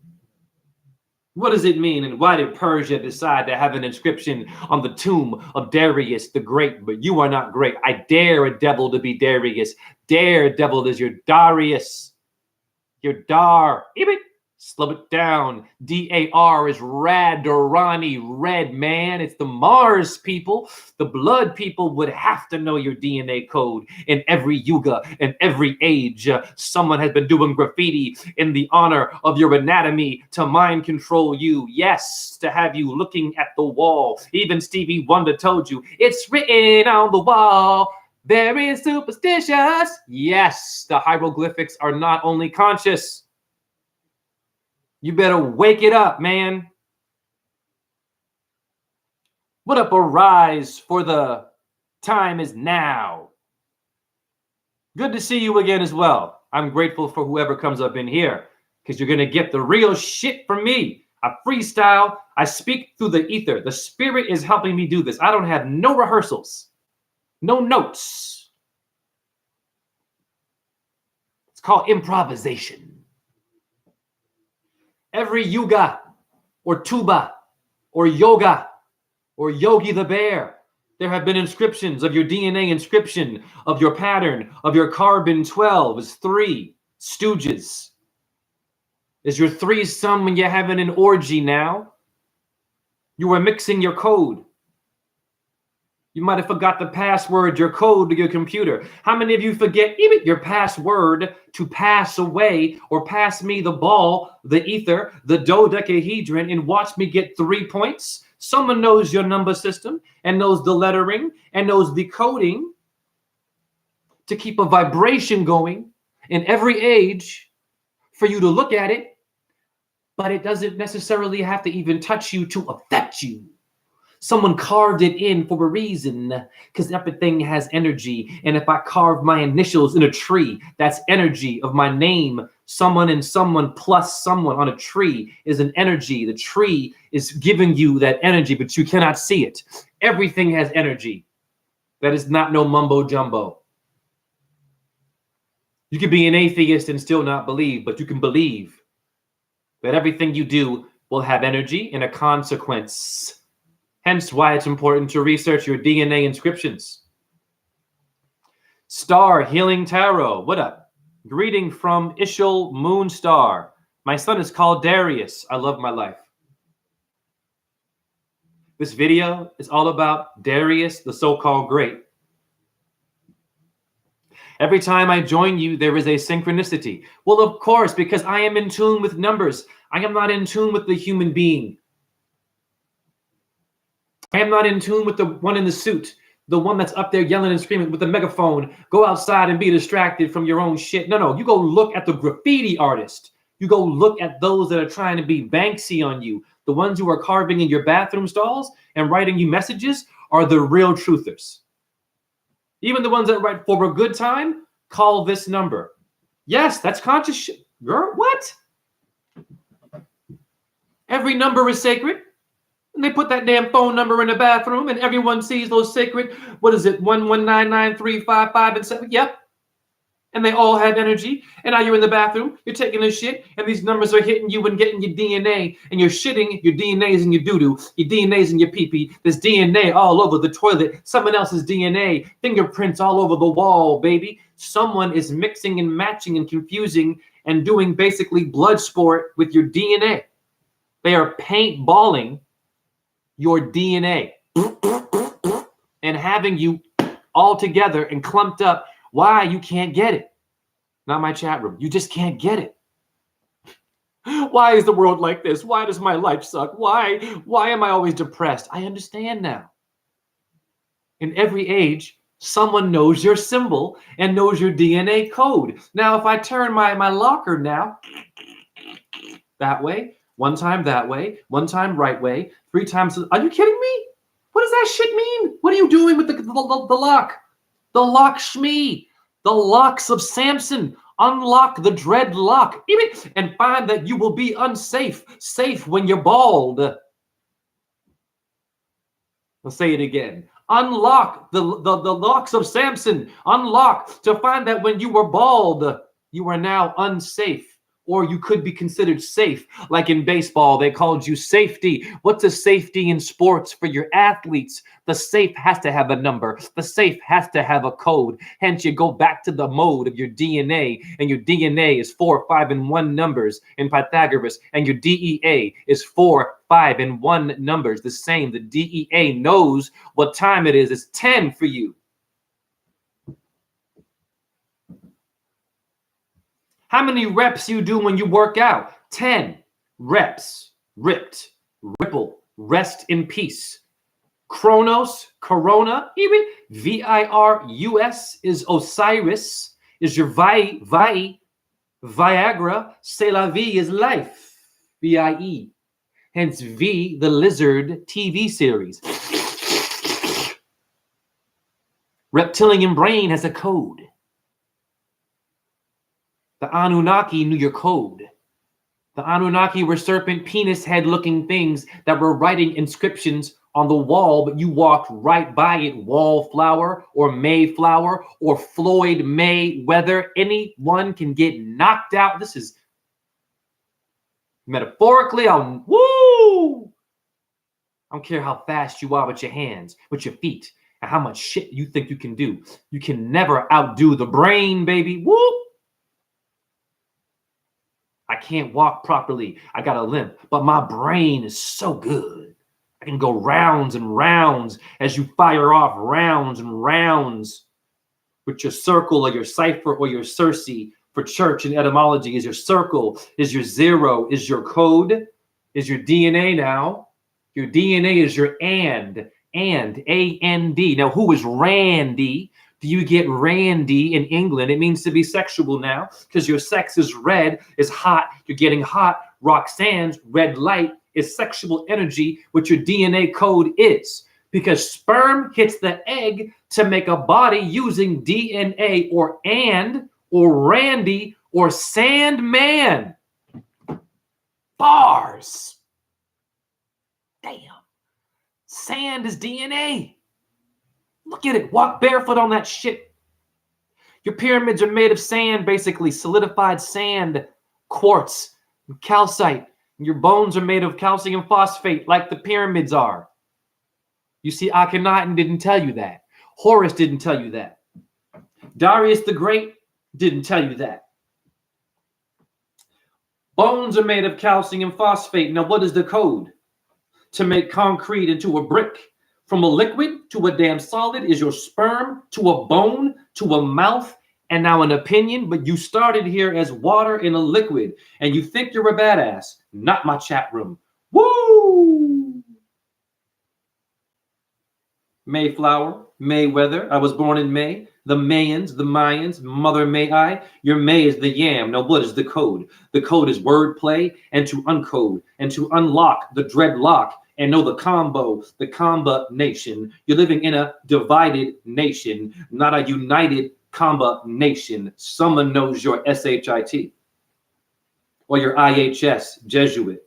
A: What does it mean, and why did Persia decide to have an inscription on the tomb of Darius the Great? But you are not great. I dare a devil to be Darius. Dare devil is your Darius. Your Dar. Slow it down. D-A-R is Radarani, red man. It's the Mars people. The blood people would have to know your DNA code in every yuga and every age. Someone has been doing graffiti in the honor of your anatomy to mind control you. Yes, to have you looking at the wall. Even Stevie Wonder told you, it's written on the wall. Very superstitious. Yes, the hieroglyphics are not only conscious. You better wake it up, man. What up, Arise, for the time is now. Good to see you again as well. I'm grateful for whoever comes up in here, because you're going to get the real shit from me. I freestyle. I speak through the ether. The spirit is helping me do this. I don't have no rehearsals, no notes. It's called improvisation. Every yuga or tuba or yoga or Yogi the Bear, there have been inscriptions of your DNA inscription, of your pattern, of your carbon 12 is 3 stooges. Is your 3 some when you're having an orgy now? You are mixing your code. You might have forgot the password, your code to your computer. How many of you forget even your password to pass away or pass me the ball, the ether, the dodecahedron, and watch me get 3 points? Someone knows your number system and knows the lettering and knows the coding to keep a vibration going in every age for you to look at it, but it doesn't necessarily have to even touch you to affect you. Someone carved it in for a reason, because everything has energy. And if I carve my initials in a tree, that's energy of my name. Someone and someone plus someone on a tree is an energy. The tree is giving you that energy, but you cannot see it. Everything has energy. That is not no mumbo jumbo. You could be an atheist and still not believe, but you can believe that everything you do will have energy and a consequence. Hence why it's important to research your DNA inscriptions. Star Healing Tarot, what up? Greeting from Ishul Moonstar. My son is called Darius. I love my life. This video is all about Darius, the so-called great. Every time I join you, there is a synchronicity. Well, of course, because I am in tune with numbers. I am not in tune with the human being. I am not in tune with the one in the suit, the one that's up there yelling and screaming with the megaphone. Go outside and be distracted from your own shit. No, you go look at the graffiti artist. You go look at those that are trying to be Banksy on you. The ones who are carving in your bathroom stalls and writing you messages are the real truthers. Even the ones that write for a good time, call this number. Yes, that's conscious shit. Girl, what? Every number is sacred. And they put that damn phone number in the bathroom, and everyone sees those sacred, what is it, 1199355 and 7? Yep. And they all have energy. And now you're in the bathroom, you're taking a shit, and these numbers are hitting you and getting your DNA, and you're shitting, your DNA's in your doo-doo, your DNA's in your pee-pee. There's DNA all over the toilet, someone else's DNA, fingerprints all over the wall, baby. Someone is mixing and matching and confusing and doing basically blood sport with your DNA. They are paintballing your DNA and having you all together and clumped up. Why? You can't get it. Not my chat room. You just can't get it. Why is the world like this? Why does my life suck? Why am I always depressed? I understand now. In every age, someone knows your symbol and knows your DNA code. Now, if I turn my locker now, that way, one time that way, one time right way, 3 times. Are you kidding me? What does that shit mean? What are you doing with the lock? The lock shmee. The locks of Samson. Unlock the dread lock. And find that you will be unsafe. Safe when you're bald. I'll say it again. Unlock the locks of Samson. Unlock to find that when you were bald, you are now unsafe. Or you could be considered safe. Like in baseball, they called you safety. What's a safety in sports for your athletes? The safe has to have a number. The safe has to have a code. Hence, you go back to the mode of your DNA. And your DNA is 4, 5, and 1 numbers in Pythagoras. And your DEA is 4, 5, and 1 numbers. The same. The DEA knows what time it is. It's 10 for you. How many reps you do when you work out? 10 reps. Ripped, ripple, rest in peace. Chronos, corona, even VIRUS is Osiris, is your Viagra, c'est la vie is life, VIE. Hence V, the lizard TV series. Reptilian brain has a code. The Anunnaki knew your code. The Anunnaki were serpent penis head looking things that were writing inscriptions on the wall, but you walked right by it. Wallflower or Mayflower or Floyd Mayweather. Anyone can get knocked out. This is metaphorically, I don't care how fast you are with your hands, with your feet, and how much shit you think you can do. You can never outdo the brain, baby. Woo! I can't walk properly. I got a limp, but my brain is so good. I can go rounds and rounds as you fire off rounds and rounds with your circle or your cipher or your Circe. For church and etymology is your circle, is your 0, is your code, is your DNA now. Your DNA is your and, A-N-D. Now, who is Randy? Do you get randy in England? It means to be sexual now because your sex is red, is hot. You're getting hot. Roxanne's red light is sexual energy, which your DNA code is. Because sperm hits the egg to make a body using DNA or Randy or Sandman. Bars. Damn. Sand is DNA. Look at it. Walk barefoot on that shit. Your pyramids are made of sand, basically. Solidified sand, quartz, calcite. Your bones are made of calcium phosphate like the pyramids are. You see, Akhenaten didn't tell you that. Horus didn't tell you that. Darius the Great didn't tell you that. Bones are made of calcium phosphate. Now, what is the code? To make concrete into a brick. From a liquid to a damn solid is your sperm, to a bone, to a mouth, and now an opinion. But you started here as water in a liquid, and you think you're a badass. Not my chat room. Woo! Mayflower, Mayweather. I was born in May. The Mayans, the Mayans, Mother May I. Your May is the yam. Now, what is the code? The code is wordplay and to uncode and to unlock the dreadlock. And know the combination. You're living in a divided nation, not a united combination. Someone knows your SHIT or your IHS, Jesuit.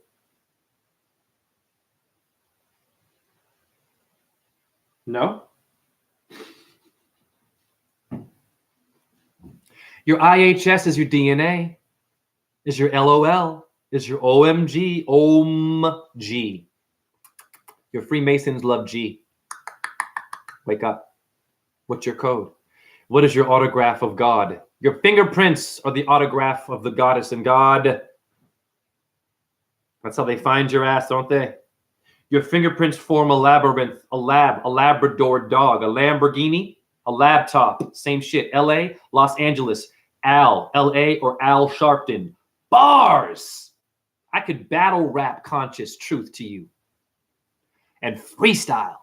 A: No? Your IHS is your DNA, is your LOL, is your OMG, OMG. Your Freemasons love G. Wake up. What's your code? What is your autograph of God? Your fingerprints are the autograph of the goddess and God. That's how they find your ass, don't they? Your fingerprints form a labyrinth, a Labrador dog, a Lamborghini. A laptop, same shit. LA, Los Angeles, Al, LA, or Al Sharpton. Bars! I could battle rap conscious truth to you. And freestyle.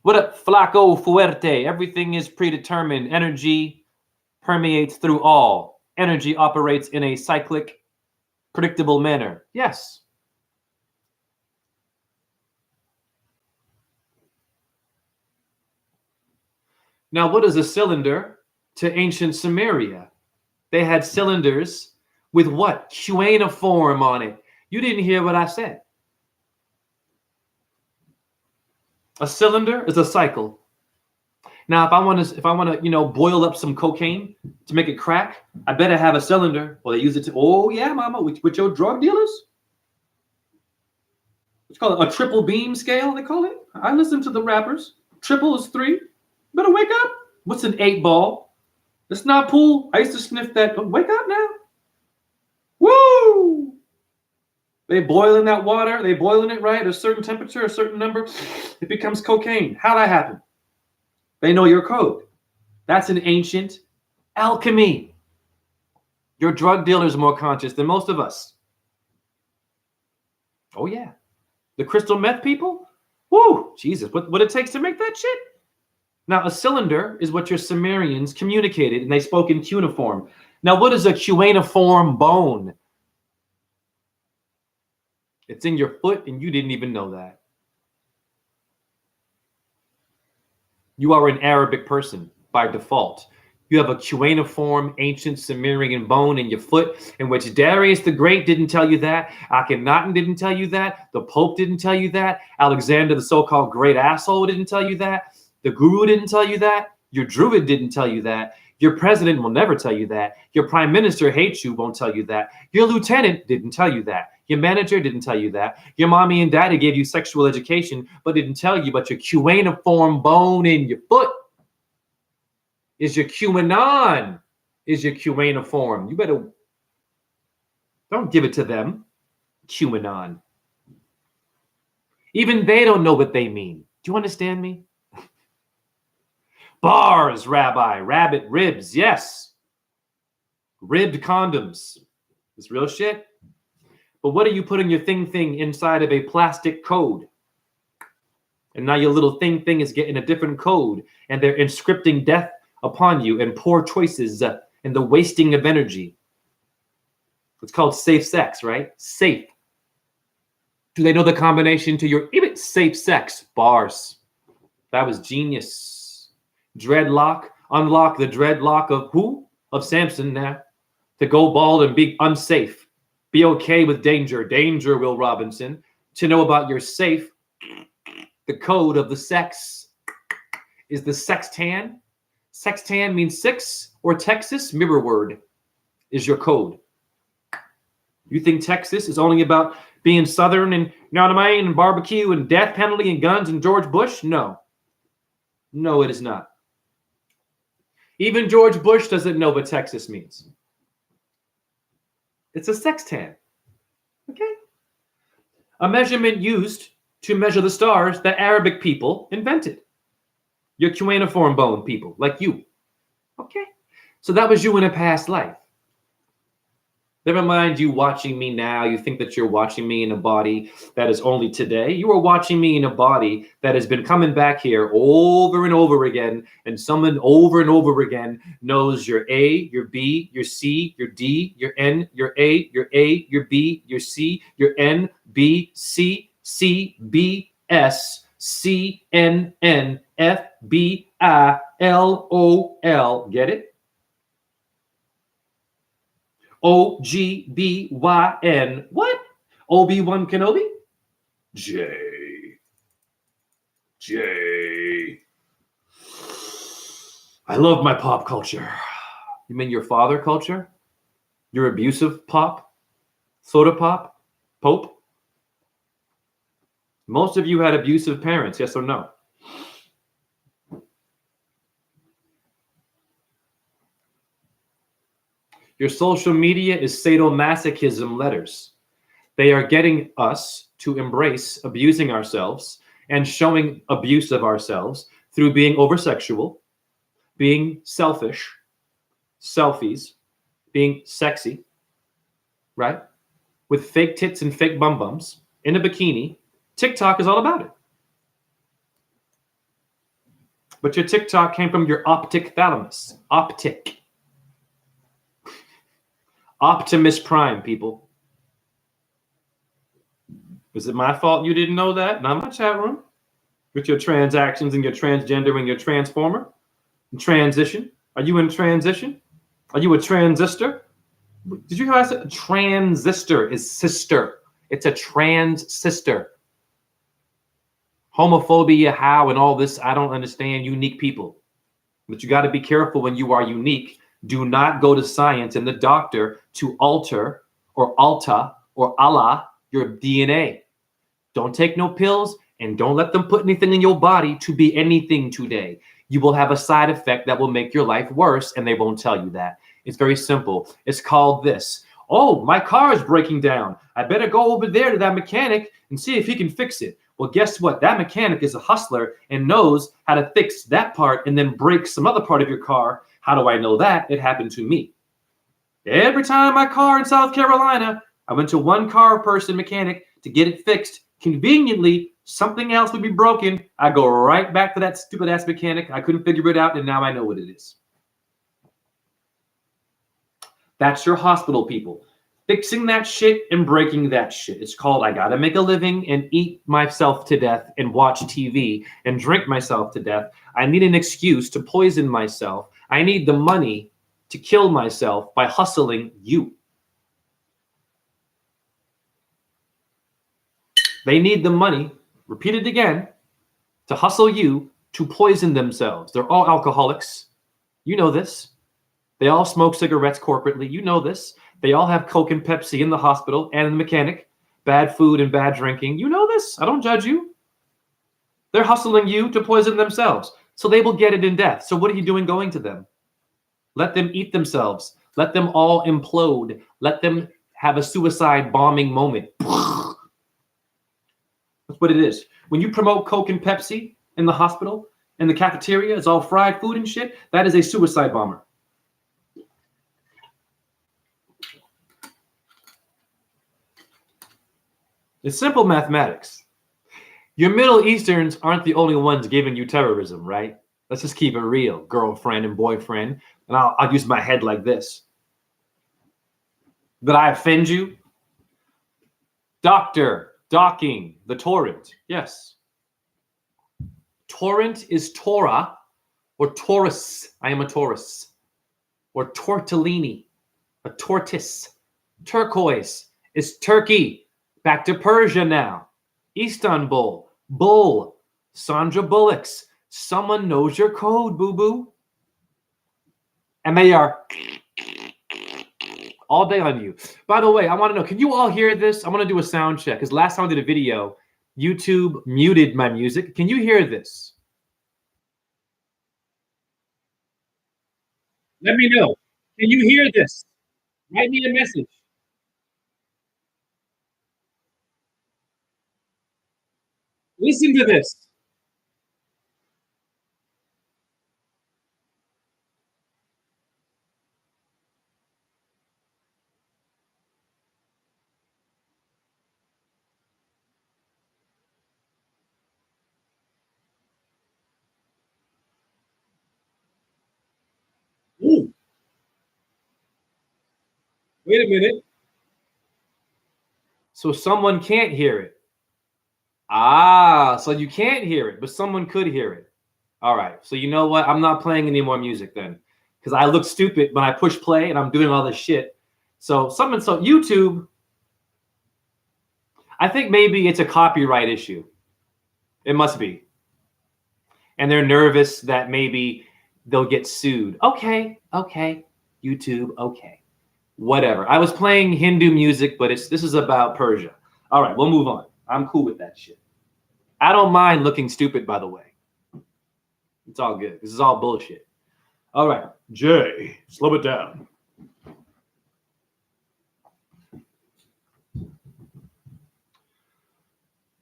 A: What up, Flaco Fuerte? Everything is predetermined. Energy permeates through all. Energy operates in a cyclic, predictable manner. Yes. Now, what is a cylinder to ancient Sumeria? They had cylinders with what? Cuneiform on it. You didn't hear what I said. A cylinder is a cycle. Now, if I want to, boil up some cocaine to make it crack, I better have a cylinder. Well, they use it to, oh yeah, mama, with your drug dealers. What's called a triple beam scale, they call it. I listen to the rappers. Triple is 3. Better wake up. What's an 8 ball? It's not pool. I used to sniff that. But wake up now. Woo! They boiling that water. They boiling it right at a certain temperature, a certain number. It becomes cocaine. How'd that happen? They know your code. That's an ancient alchemy. Your drug dealer's more conscious than most of us. Oh, yeah. The crystal meth people? Woo! Jesus, what it takes to make that shit? Now, a cylinder is what your Sumerians communicated, and they spoke in cuneiform. Now, what is a cuneiform bone? It's in your foot, and you didn't even know that. You are an Arabic person by default. You have a cuneiform ancient Sumerian bone in your foot, in which Darius the Great didn't tell you that. Akhenaten didn't tell you that. The Pope didn't tell you that. Alexander, the so-called great asshole, didn't tell you that. The guru didn't tell you that. Your druid didn't tell you that. Your president will never tell you that. Your prime minister hates you, won't tell you that. Your lieutenant didn't tell you that. Your manager didn't tell you that. Your mommy and daddy gave you sexual education, but didn't tell you about your cuneiform bone in your foot. Is your QAnon, is your cuneiform. You better, don't give it to them, QAnon. Even they don't know what they mean. Do you understand me? Bars, Rabbi, rabbit, ribs, yes. Ribbed condoms. It's real shit. But what are you putting your thing inside of a plastic code? And now your little thing is getting a different code, and they're inscripting death upon you and poor choices and the wasting of energy. It's called safe sex, right? Safe. Do they know the combination to your safe sex? Bars. That was genius. Dreadlock. Unlock the dreadlock of who? Of Samson now. To go bald and be unsafe. Be okay with danger. Danger, Will Robinson. To know about your safe, the code of the sex is the sextan. Sextan means 6, or Texas, mirror word, is your code. You think Texas is only about being Southern and, you know what I mean, and barbecue and death penalty and guns and George Bush? No. No, it is not. Even George Bush doesn't know what Texas means. It's a sextant. Okay? A measurement used to measure the stars that Arabic people invented. Your cuneiform bone people, like you. Okay? So that was you in a past life. Never mind you watching me now. You think that you're watching me in a body that is only today. You are watching me in a body that has been coming back here over and over again. And someone over and over again knows your A, your B, your C, your D, your N, your A, your B, your C, your N, B, C, C, B, S, C, N, N, F, B, I, L, O, L. Get it? O-G-B-Y-N. What? Obi-Wan Kenobi? J. I love my pop culture. You mean your father culture? Your abusive pop? Soda pop? Pope? Most of you had abusive parents, yes or no? Your social media is sadomasochism letters. They are getting us to embrace abusing ourselves and showing abuse of ourselves through being oversexual, being selfish, selfies, being sexy, right? With fake tits and fake bum bums in a bikini. TikTok is all about it. But your TikTok came from your optic thalamus. Optic. Optimus Prime, people. Is it my fault you didn't know that? Not my chat room. With your transactions and your transgender and your transformer. And transition. Are you in transition? Are you a transistor? Did you hear I said transistor is sister? It's a trans sister. Homophobia, how, and all this, I don't understand unique people. But you got to be careful when you are unique. Do not go to science and the doctor to alter or alta or Allah your DNA. Don't take no pills and don't let them put anything in your body to be anything today. You will have a side effect that will make your life worse, and they won't tell you that. It's very simple. It's called this. Oh, my car is breaking down. I better go over there to that mechanic and see if he can fix it. Well, guess what? That mechanic is a hustler and knows how to fix that part and then break some other part of your car. How do I know that? It happened to me. Every time my car in South Carolina, I went to one car person mechanic to get it fixed. Conveniently, something else would be broken. I go right back to that stupid ass mechanic. I couldn't figure it out, and now I know what it is. That's your hospital, people. Fixing that shit and breaking that shit. It's called I gotta make a living and eat myself to death and watch TV and drink myself to death. I need an excuse to poison myself. I need the money to kill myself by hustling you. They need the money, repeat it again, to hustle you to poison themselves. They're all alcoholics. You know this. They all smoke cigarettes corporately. You know this. They all have Coke and Pepsi in the hospital and in the mechanic. Bad food and bad drinking. You know this. I don't judge you. They're hustling you to poison themselves. So they will get it in death. So what are you doing going to them? Let them eat themselves. Let them all implode. Let them have a suicide bombing moment. That's what it is. When you promote Coke and Pepsi in the hospital, in the cafeteria, it's all fried food and shit, that is a suicide bomber. It's simple mathematics. Your Middle Easterns aren't the only ones giving you terrorism, right? Let's just keep it real, girlfriend and boyfriend. And I'll use my head like this. Did I offend you? Doctor, docking, the torrent. Yes. Torrent is Torah or Taurus. I am a Taurus. Or tortellini, a tortoise. Turquoise is Turkey. Back to Persia now. Istanbul, Bull, Sandra Bullocks. Someone knows your code, boo-boo. And they are all day on you. By the way, I want to know, can you all hear this? I want to do a sound check because last time I did a video, YouTube muted my music. Can you hear this? Let me know. Can you hear this? Write me a message. Listen to this. Ooh. Wait a minute. So someone can't hear it. Ah, so you can't hear it, but someone could hear it. All right. So you know what? I'm not playing any more music then because I look stupid when I push play and I'm doing all this shit. So YouTube, I think maybe it's a copyright issue. It must be. And they're nervous that maybe they'll get sued. Okay. YouTube, okay. Whatever. I was playing Hindu music, but this is about Persia. All right, we'll move on. I'm cool with that shit. I don't mind looking stupid, by the way. It's all good. This is all bullshit. All right, Jay, slow it down.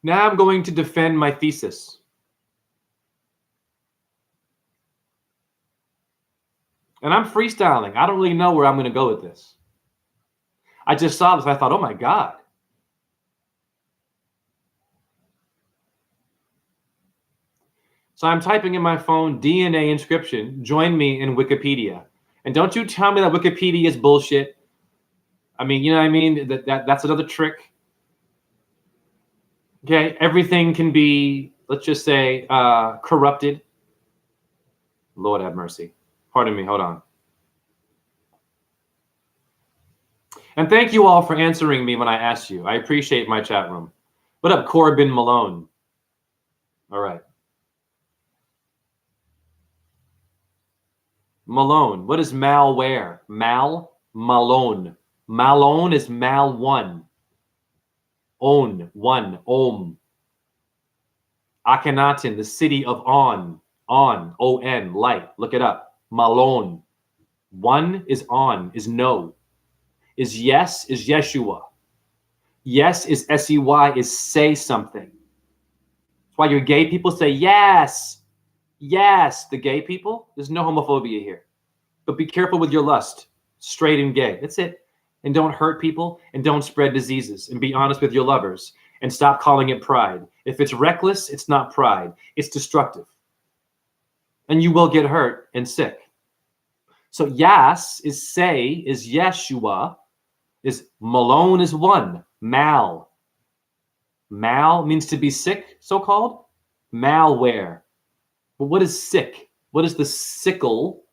A: Now I'm going to defend my thesis. And I'm freestyling. I don't really know where I'm going to go with this. I just saw this and I thought, oh my God. So I'm typing in my phone DNA inscription. Join me in Wikipedia. And don't you tell me that Wikipedia is bullshit. I mean, you know what I mean? That's another trick. Okay, everything can be, let's just say, corrupted. Lord have mercy. Pardon me, hold on. And thank you all for answering me when I asked you. I appreciate my chat room. What up, Corbin Malone? All right. Malone. What is malware? Malone. Malone is mal one. One. Om. Akhenaten, the city of On. On. Light. Look it up. Malone. One is on, is no. Is yes, is Yeshua. Yes is S-E-Y, is say something. That's why your gay people say yes. Yes, the gay people. There's no homophobia here. But be careful with your lust. Straight and gay. That's it. And don't hurt people and don't spread diseases. And be honest with your lovers. And stop calling it pride. If it's reckless, it's not pride. It's destructive. And you will get hurt and sick. So yas is say, is Yeshua, is Malone is one. Mal. Mal means to be sick, so-called. Malware. But what is sick? What is the sickle?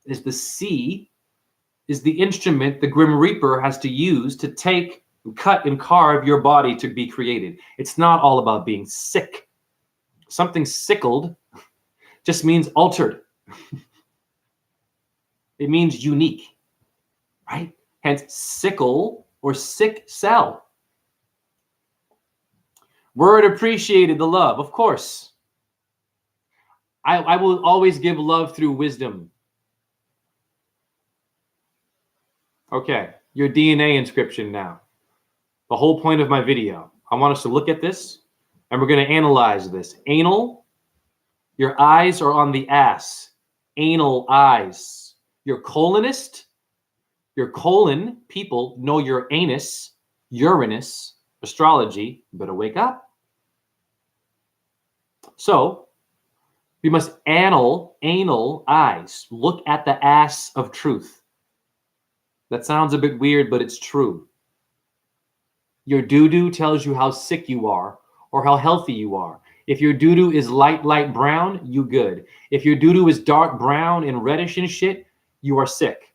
A: Is the C, is the instrument the Grim Reaper has to use to take, cut, and carve your body to be created. It's not all about being sick. Something sickled just means altered. It means unique, right? Hence, sickle or sick cell. Word appreciated, the love, of course. I will always give love through wisdom. Okay, your DNA inscription now. The whole point of my video. I want us to look at this, and we're going to analyze this. Anal, your eyes are on the ass. Anal eyes. Your colonist, your colon people know your anus, Uranus, astrology. You better wake up. So, we must anal eyes. Look at the ass of truth. That sounds a bit weird, but it's true. Your doo-doo tells you how sick you are or how healthy you are. If your doo-doo is light brown, you good. If your doo-doo is dark brown and reddish and shit, you are sick.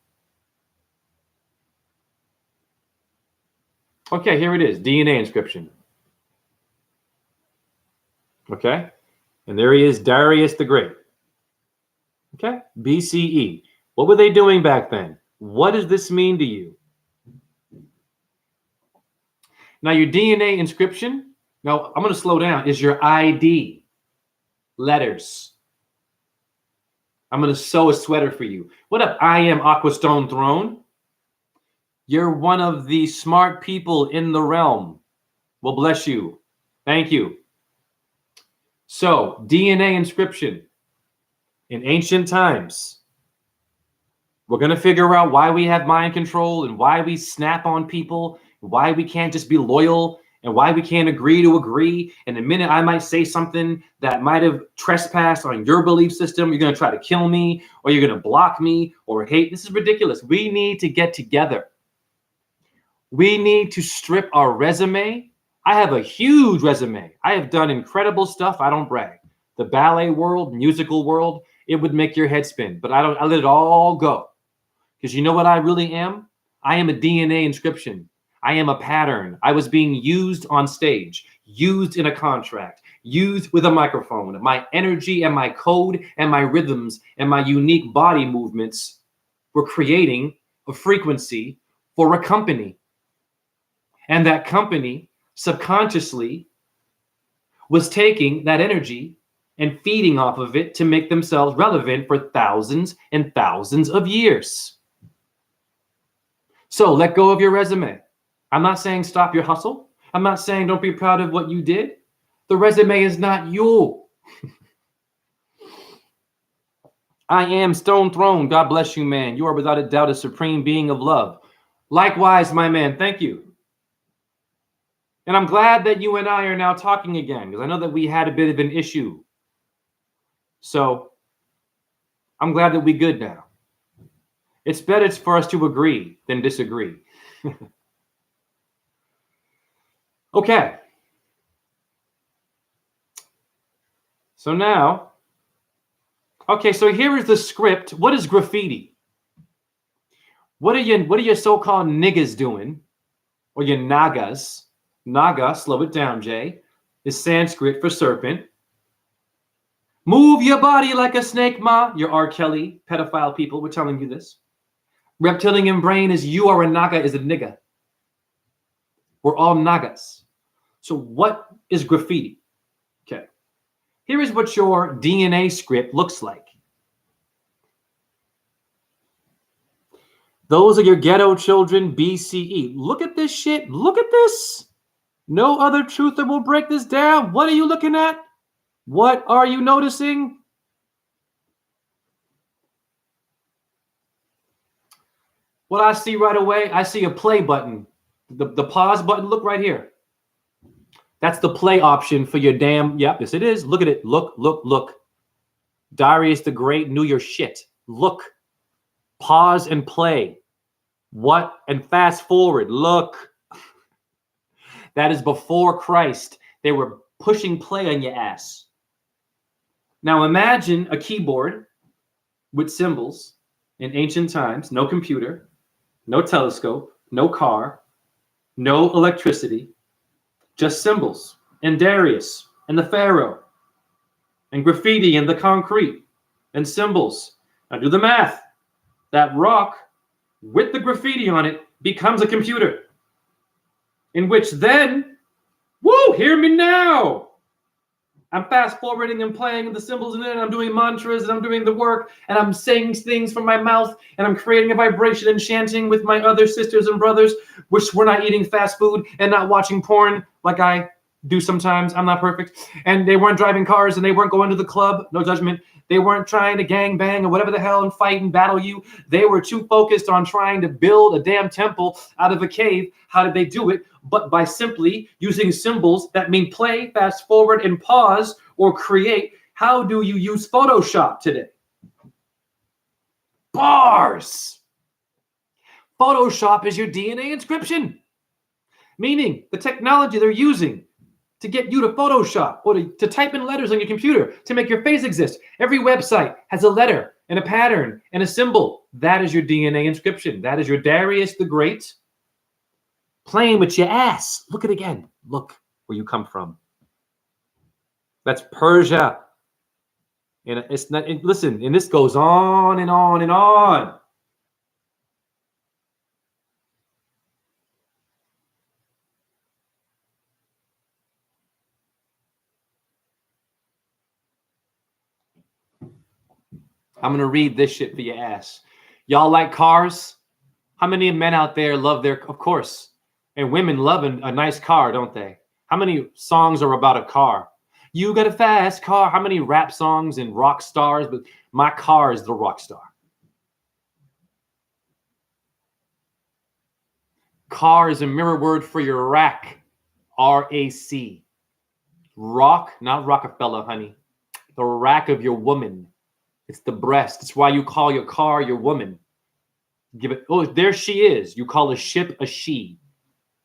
A: Okay, here it is, DNA inscription. Okay, and there he is, Darius the Great. Okay, BCE. What were they doing back then? What does this mean to you? Now, your DNA inscription, now I'm going to slow down, is your ID letters. I'm going to sew a sweater for you. What up? I am Aquastone Throne. You're one of the smart people in the realm. Well, bless you. Thank you. So, DNA inscription. In ancient times, we're going to figure out why we have mind control and why we snap on people, why we can't just be loyal, and why we can't agree to agree. And the minute I might say something that might have trespassed on your belief system, you're going to try to kill me, or you're going to block me, or hate. This is ridiculous. We need to get together. We need to strip our resume. I have a huge resume. I have done incredible stuff. I don't brag. The ballet world, musical world, it would make your head spin. But I let it all go. Because you know what I really am? I am a DNA inscription. I am a pattern. I was being used on stage, used in a contract, used with a microphone. My energy and my code and my rhythms and my unique body movements were creating a frequency for a company. And that company subconsciously was taking that energy and feeding off of it to make themselves relevant for thousands and thousands of years. So let go of your resume. I'm not saying stop your hustle. I'm not saying don't be proud of what you did. The resume is not you. I am stone throne. God bless you, man. You are without a doubt a supreme being of love. Likewise, my man. Thank you. And I'm glad that you and I are now talking again, because I know that we had a bit of an issue. So I'm glad that we're good now. It's better for us to agree than disagree. Okay. So now, okay, so here is the script. What is graffiti? What are your so-called niggas doing? Or your nagas? Naga, slow it down, Jay, is Sanskrit for serpent. Move your body like a snake, ma. Your R. Kelly, pedophile people, we're telling you this. Reptilian brain is you are a naga is a nigga. We're all nagas. So what is graffiti? Okay. Here is what your DNA script looks like. Those are your ghetto children, BCE. Look at this shit. Look at this. No other truther will break this down. What are you looking at? What are you noticing? What I see right away, I see a play button. The pause button, look right here. That's the play option for your damn, yep, yes it is. Look at it, look. Darius the Great knew your shit. Look, pause and play. What? And fast forward, look. That is before Christ. They were pushing play on your ass. Now imagine a keyboard with symbols in ancient times, no computer, no telescope, no car, no electricity, just symbols, and Darius, and the Pharaoh, and graffiti, and the concrete, and symbols. Now do the math. That rock with the graffiti on it becomes a computer, in which then, woo, hear me now. I'm fast forwarding and playing the symbols, and then I'm doing mantras, and I'm doing the work, and I'm saying things from my mouth, and I'm creating a vibration and chanting with my other sisters and brothers, which we're not eating fast food and not watching porn like I do sometimes. I'm not perfect. And they weren't driving cars, and they weren't going to the club. No judgment. They weren't trying to gang bang or whatever the hell and fight and battle you. They were too focused on trying to build a damn temple out of a cave. How did they do it? But by simply using symbols that mean play, fast forward, and pause, or create. How do you use Photoshop today? Bars. Photoshop is your DNA inscription, meaning the technology they're using to get you to Photoshop or to type in letters on your computer to make your face exist. Every website has a letter and a pattern and a symbol. That is your DNA inscription. That is your Darius the Great playing with your ass. Look at it again. Look where you come from. That's Persia. And it's not, listen, and this goes on and on and on. I'm going to read this shit for your ass. Y'all like cars? How many men out there love their, of course, and women love a nice car, don't they? How many songs are about a car? You got a fast car. How many rap songs and rock stars? But my car is the rock star. Car is a mirror word for your rack. R-A-C. Rock, not Rockefeller, honey. The rack of your woman. It's the breast. It's why you call your car your woman. Give it, oh, there she is. You call a ship a she.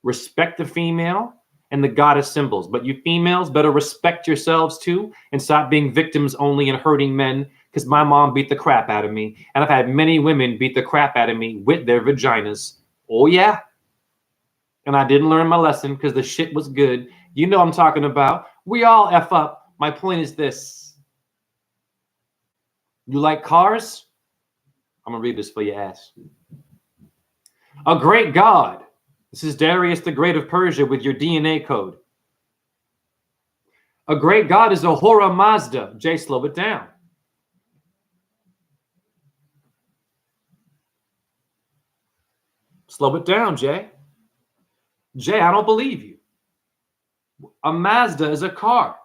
A: Respect the female and the goddess symbols. But you females better respect yourselves too and stop being victims only and hurting men, because my mom beat the crap out of me. And I've had many women beat the crap out of me with their vaginas. Oh, yeah. And I didn't learn my lesson because the shit was good. You know I'm talking about. We all F up. My point is this. You like cars? I'm going to read this for your ass. A great God. This is Darius the Great of Persia with your DNA code. A great God is Ahura Mazda. Jay, slow it down. Slow it down, Jay. Jay, I don't believe you. A Mazda is a car.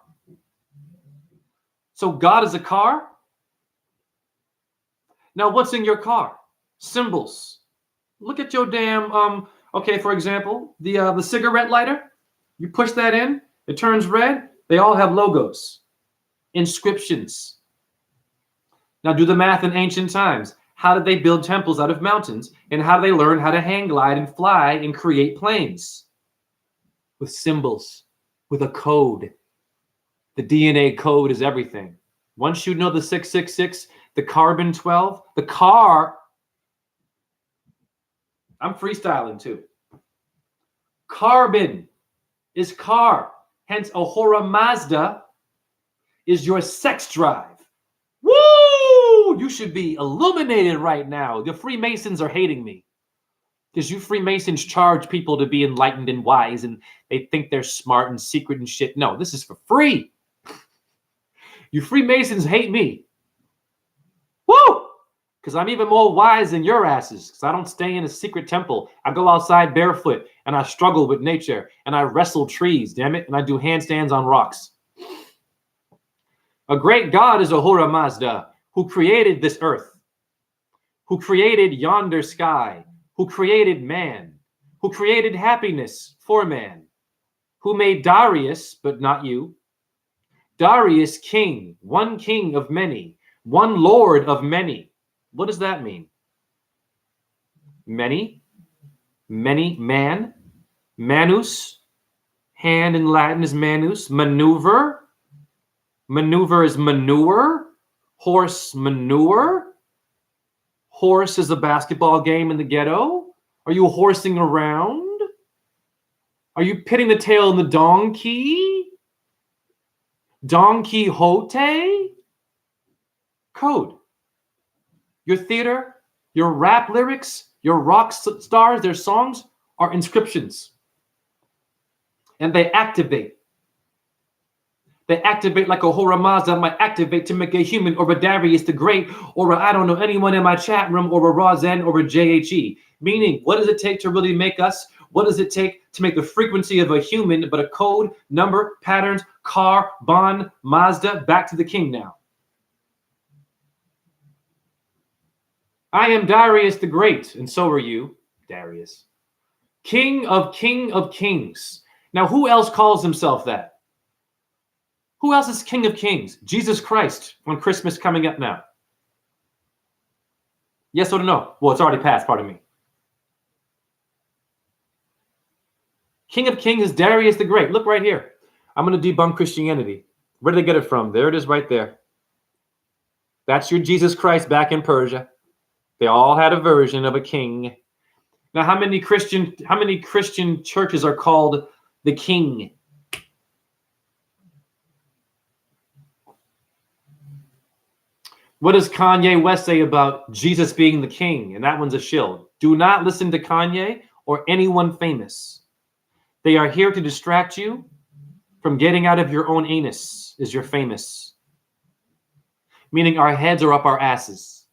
A: So God is a car? Now what's in your car? Symbols. Look at your damn, okay, for example, the cigarette lighter. You push that in, it turns red. They all have logos, inscriptions. Now do the math in ancient times. How did they build temples out of mountains? And how do they learn how to hang glide and fly and create planes? With symbols, with a code. The DNA code is everything. Once you know the 666, the carbon 12, the car, I'm freestyling too. Carbon is car. Hence, Ahura Mazda is your sex drive. Woo! You should be illuminated right now. The Freemasons are hating me because you Freemasons charge people to be enlightened and wise, and they think they're smart and secret and shit. No, this is for free. You Freemasons hate me. Woo! Because I'm even more wise than your asses. Because I don't stay in a secret temple. I go outside barefoot, and I struggle with nature, and I wrestle trees, damn it, and I do handstands on rocks. A great God is Ahura Mazda, who created this earth, who created yonder sky, who created man, who created happiness for man, who made Darius, but not you. Darius, king of many, one Lord of many. What does that mean? Many, man, manus, hand in Latin is manus, maneuver is manure, horse manure. Horse is a basketball game in the ghetto. Are you horsing around? Are you pitting the tail in the donkey? Don Quixote? Code. Your theater, your rap lyrics, your rock stars, their songs are inscriptions. And they activate. They activate like Ahura Mazda might activate to make a human, or a Darius the Great, or I don't know, anyone in my chat room, or a Razen, or a JHE. Meaning, what does it take to really make us? What does it take to make the frequency of a human, but a code, number, patterns, car, bond, Mazda, back to the king now. I am Darius the Great, and so are you, Darius. King of kings. Now, who else calls himself that? Who else is King of Kings? Jesus Christ on Christmas coming up now. Yes or no? Well, it's already passed, pardon me. King of Kings is Darius the Great. Look right here. I'm going to debunk Christianity. Where did they get it from? There it is right there. That's your Jesus Christ back in Persia. They all had a version of a king. Now, how many Christian churches are called the king? What does Kanye West say about Jesus being the king? And that one's a shill. Do not listen to Kanye or anyone famous. They are here to distract you from getting out of your own anus is your famous. Meaning our heads are up our asses.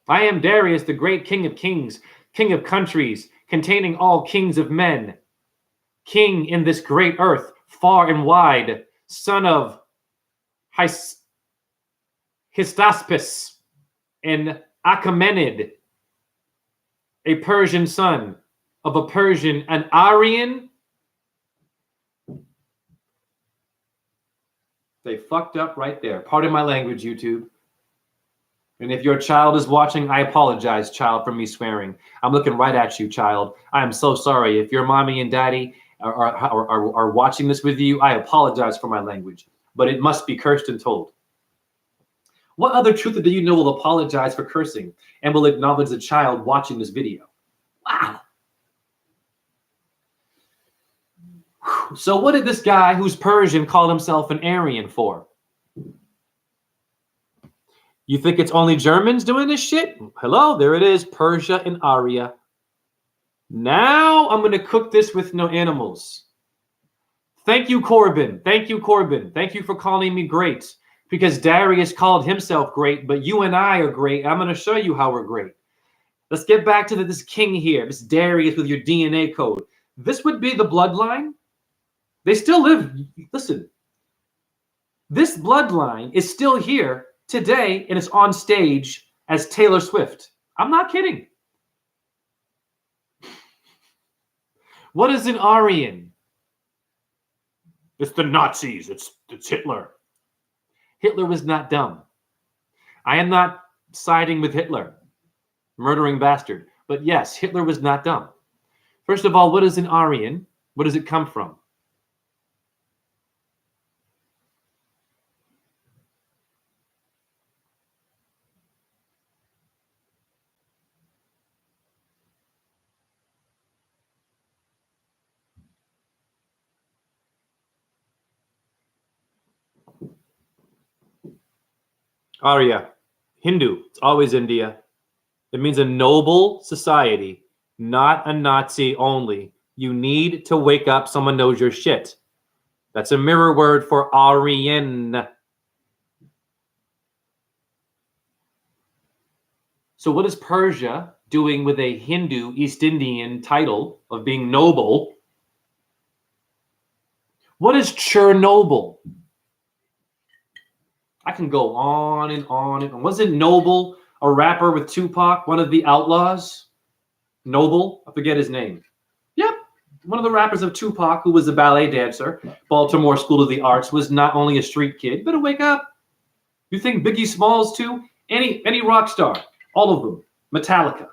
A: I am Darius, the great King of kings, King of countries, containing all kings of men. King in this great earth, far and wide, son of Hystaspes and Achaemenid, a Persian son of a Persian, an Aryan. They fucked up right there. Pardon my language, YouTube. And if your child is watching, I apologize, child, for me swearing. I'm looking right at you, child. I am so sorry. If your mommy and daddy are watching this with you, I apologize for my language. But it must be cursed and told. What other truther do you know will apologize for cursing and will acknowledge the child watching this video? Wow. So what did this guy who's Persian call himself an Aryan for? You think it's only Germans doing this shit? Hello, there it is, Persia and Arya. Now I'm going to cook this with no animals. Thank you, Corbin. Thank you, Corbin. Thank you for calling me great. Because Darius called himself great, but you and I are great. I'm going to show you how we're great. Let's get back to this king here, this Darius with your DNA code. This would be the bloodline. They still live. Listen, this bloodline is still here today, and it's on stage as Taylor Swift. I'm not kidding. What is an Aryan? It's the Nazis. It's Hitler. Hitler was not dumb. I am not siding with Hitler, murdering bastard. But yes, Hitler was not dumb. First of all, what is an Aryan? Where does it come from? Arya, Hindu. It's always India. It means a noble society, not a Nazi only. You need to wake up. Someone knows your shit. That's a mirror word for Aryan. So what is Persia doing with a Hindu East Indian title of being noble? What is Chernobyl? I can go on and on and on. Wasn't Noble a rapper with Tupac, one of the outlaws? Noble? I forget his name. Yep. One of the rappers of Tupac, who was a ballet dancer, Baltimore School of the Arts, was not only a street kid. Better wake up. You think Biggie Smalls too? Any rock star. All of them. Metallica.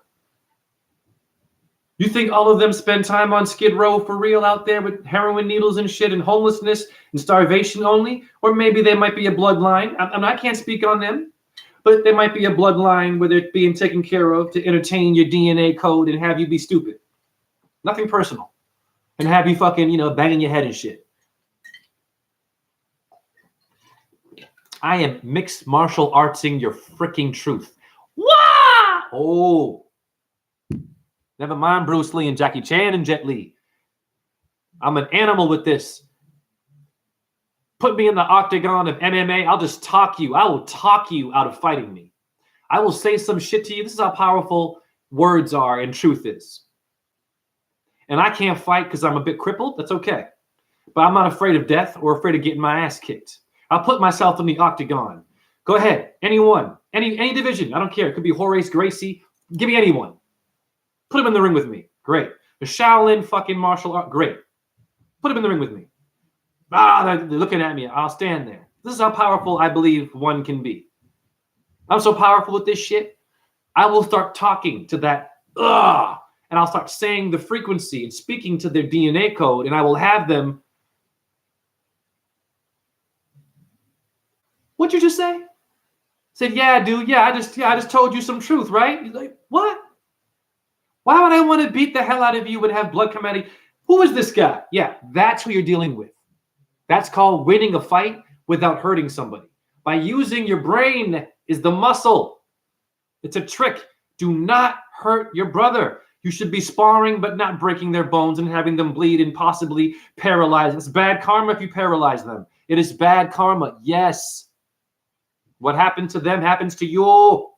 A: You think all of them spend time on Skid Row for real out there with heroin needles and shit and homelessness and starvation only? Or maybe they might be a bloodline. I can't speak on them, but they might be a bloodline where they're being taken care of to entertain your DNA code and have you be stupid. Nothing personal. And have you fucking, banging your head and shit. I am mixed martial artsing your freaking truth. Wah! Oh. Never mind Bruce Lee and Jackie Chan and Jet Li. I'm an animal with this. Put me in the octagon of MMA. I'll just talk you. I will talk you out of fighting me. I will say some shit to you. This is how powerful words are and truth is. And I can't fight because I'm a bit crippled. That's okay. But I'm not afraid of death or afraid of getting my ass kicked. I'll put myself in the octagon. Go ahead. Anyone. Any division. I don't care. It could be Horace Gracie. Give me anyone. Put him in the ring with me. Great. The Shaolin fucking martial art. Great. Put him in the ring with me. They're looking at me. I'll stand there. This is how powerful I believe one can be. I'm so powerful with this shit. I will start talking to that. And I'll start saying the frequency and speaking to their DNA code. And I will have them. What'd you just say? Said, yeah, dude. Yeah, I just told you some truth, right? He's like, what? Why would I want to beat the hell out of you and have blood come out of you? Who is this guy? Yeah, that's who you're dealing with. That's called winning a fight without hurting somebody. By using your brain is the muscle. It's a trick. Do not hurt your brother. You should be sparring but not breaking their bones and having them bleed and possibly paralyze. It's bad karma if you paralyze them. It is bad karma. Yes. What happened to them happens to you.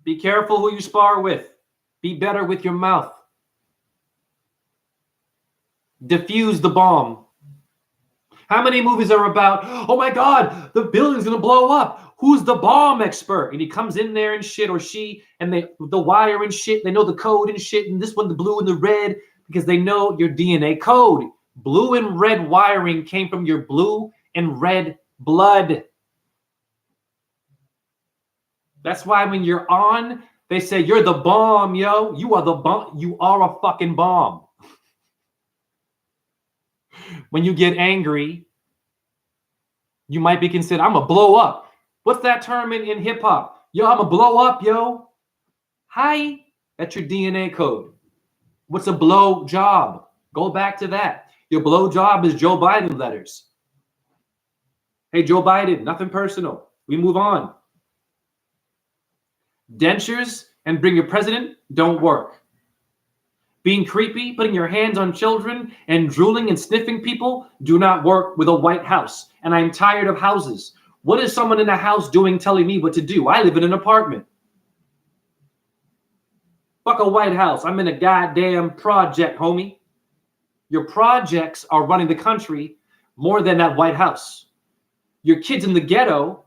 A: Be careful who you spar with. Be better with your mouth. Diffuse the bomb. How many movies are about, oh my God, the building's going to blow up. Who's the bomb expert? And he comes in there and shit, or she, and the wire and shit, they know the code and shit, and this one, the blue and the red, because they know your DNA code. Blue and red wiring came from your blue and red blood. That's why when you're on, they say, you're the bomb, yo. You are the bomb. You are a fucking bomb. When you get angry, you might be considered, I'm going to blow up. What's that term in hip hop? Yo, I'm going to blow up, yo. Hi. That's your DNA code. What's a blow job? Go back to that. Your blow job is Joe Biden letters. Hey, Joe Biden, nothing personal. We move on. Dentures and bring your president don't work. Being creepy, putting your hands on children and drooling and sniffing people do not work with a White House. And I'm tired of houses. What is someone in a house doing telling me what to do? I live in an apartment. Fuck a White House. I'm in a goddamn project, homie. Your projects are running the country more than that White House. Your kids in the ghetto,